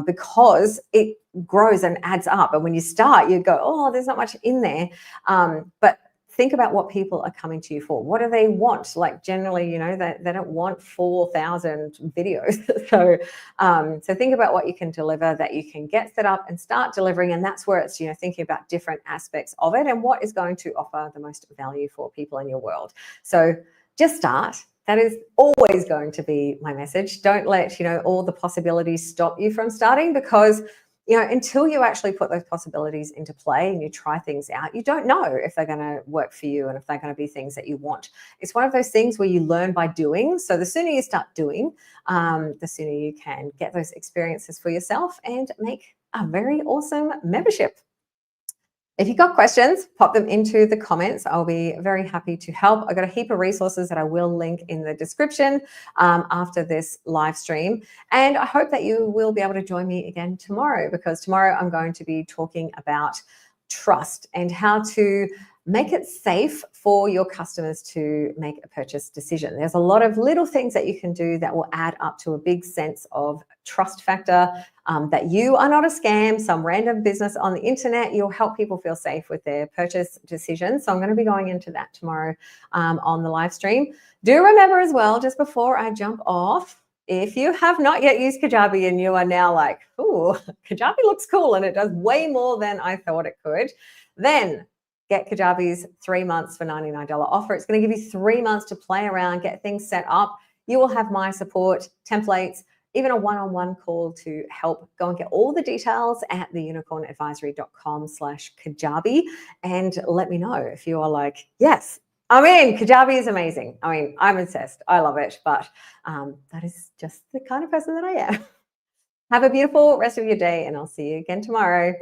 because it grows and adds up. And when you start, you go, oh, there's not much in there. But think about what people are coming to you for. What do they want? Like generally, they don't want 4,000 videos. So think about what you can deliver, that you can get set up and start delivering. And that's where it's, thinking about different aspects of it and what is going to offer the most value for people in your world. So just start. That is always going to be my message. Don't let, all the possibilities stop you from starting, because until you actually put those possibilities into play and you try things out, you don't know if they're going to work for you and if they're going to be things that you want. It's one of those things where you learn by doing. So the sooner you start doing, the sooner you can get those experiences for yourself and make a very awesome membership. If you've got questions, pop them into the comments. I'll be very happy to help. I've got a heap of resources that I will link in the description after this live stream. And I hope that you will be able to join me again tomorrow, because tomorrow I'm going to be talking about trust and how to make it safe for your customers to make a purchase decision. There's a lot of little things that you can do that will add up to a big sense of trust factor, that you are not a scam, some random business on the internet. You'll help people feel safe with their purchase decisions. So I'm going to be going into that tomorrow on the live stream. Do remember as well, just before I jump off, if you have not yet used Kajabi and you are now like, ooh, Kajabi looks cool and it does way more than I thought it could, then get Kajabi's 3 months for $99 offer. It's going to give you 3 months to play around, get things set up. You will have my support, templates, even a one-on-one call to help go and get all the details at theunicornadvisory.com/Kajabi. And let me know if you are like, yes, I'm in. Kajabi is amazing. I mean, I'm obsessed. I love it. But that is just the kind of person that I am. Have a beautiful rest of your day, and I'll see you again tomorrow.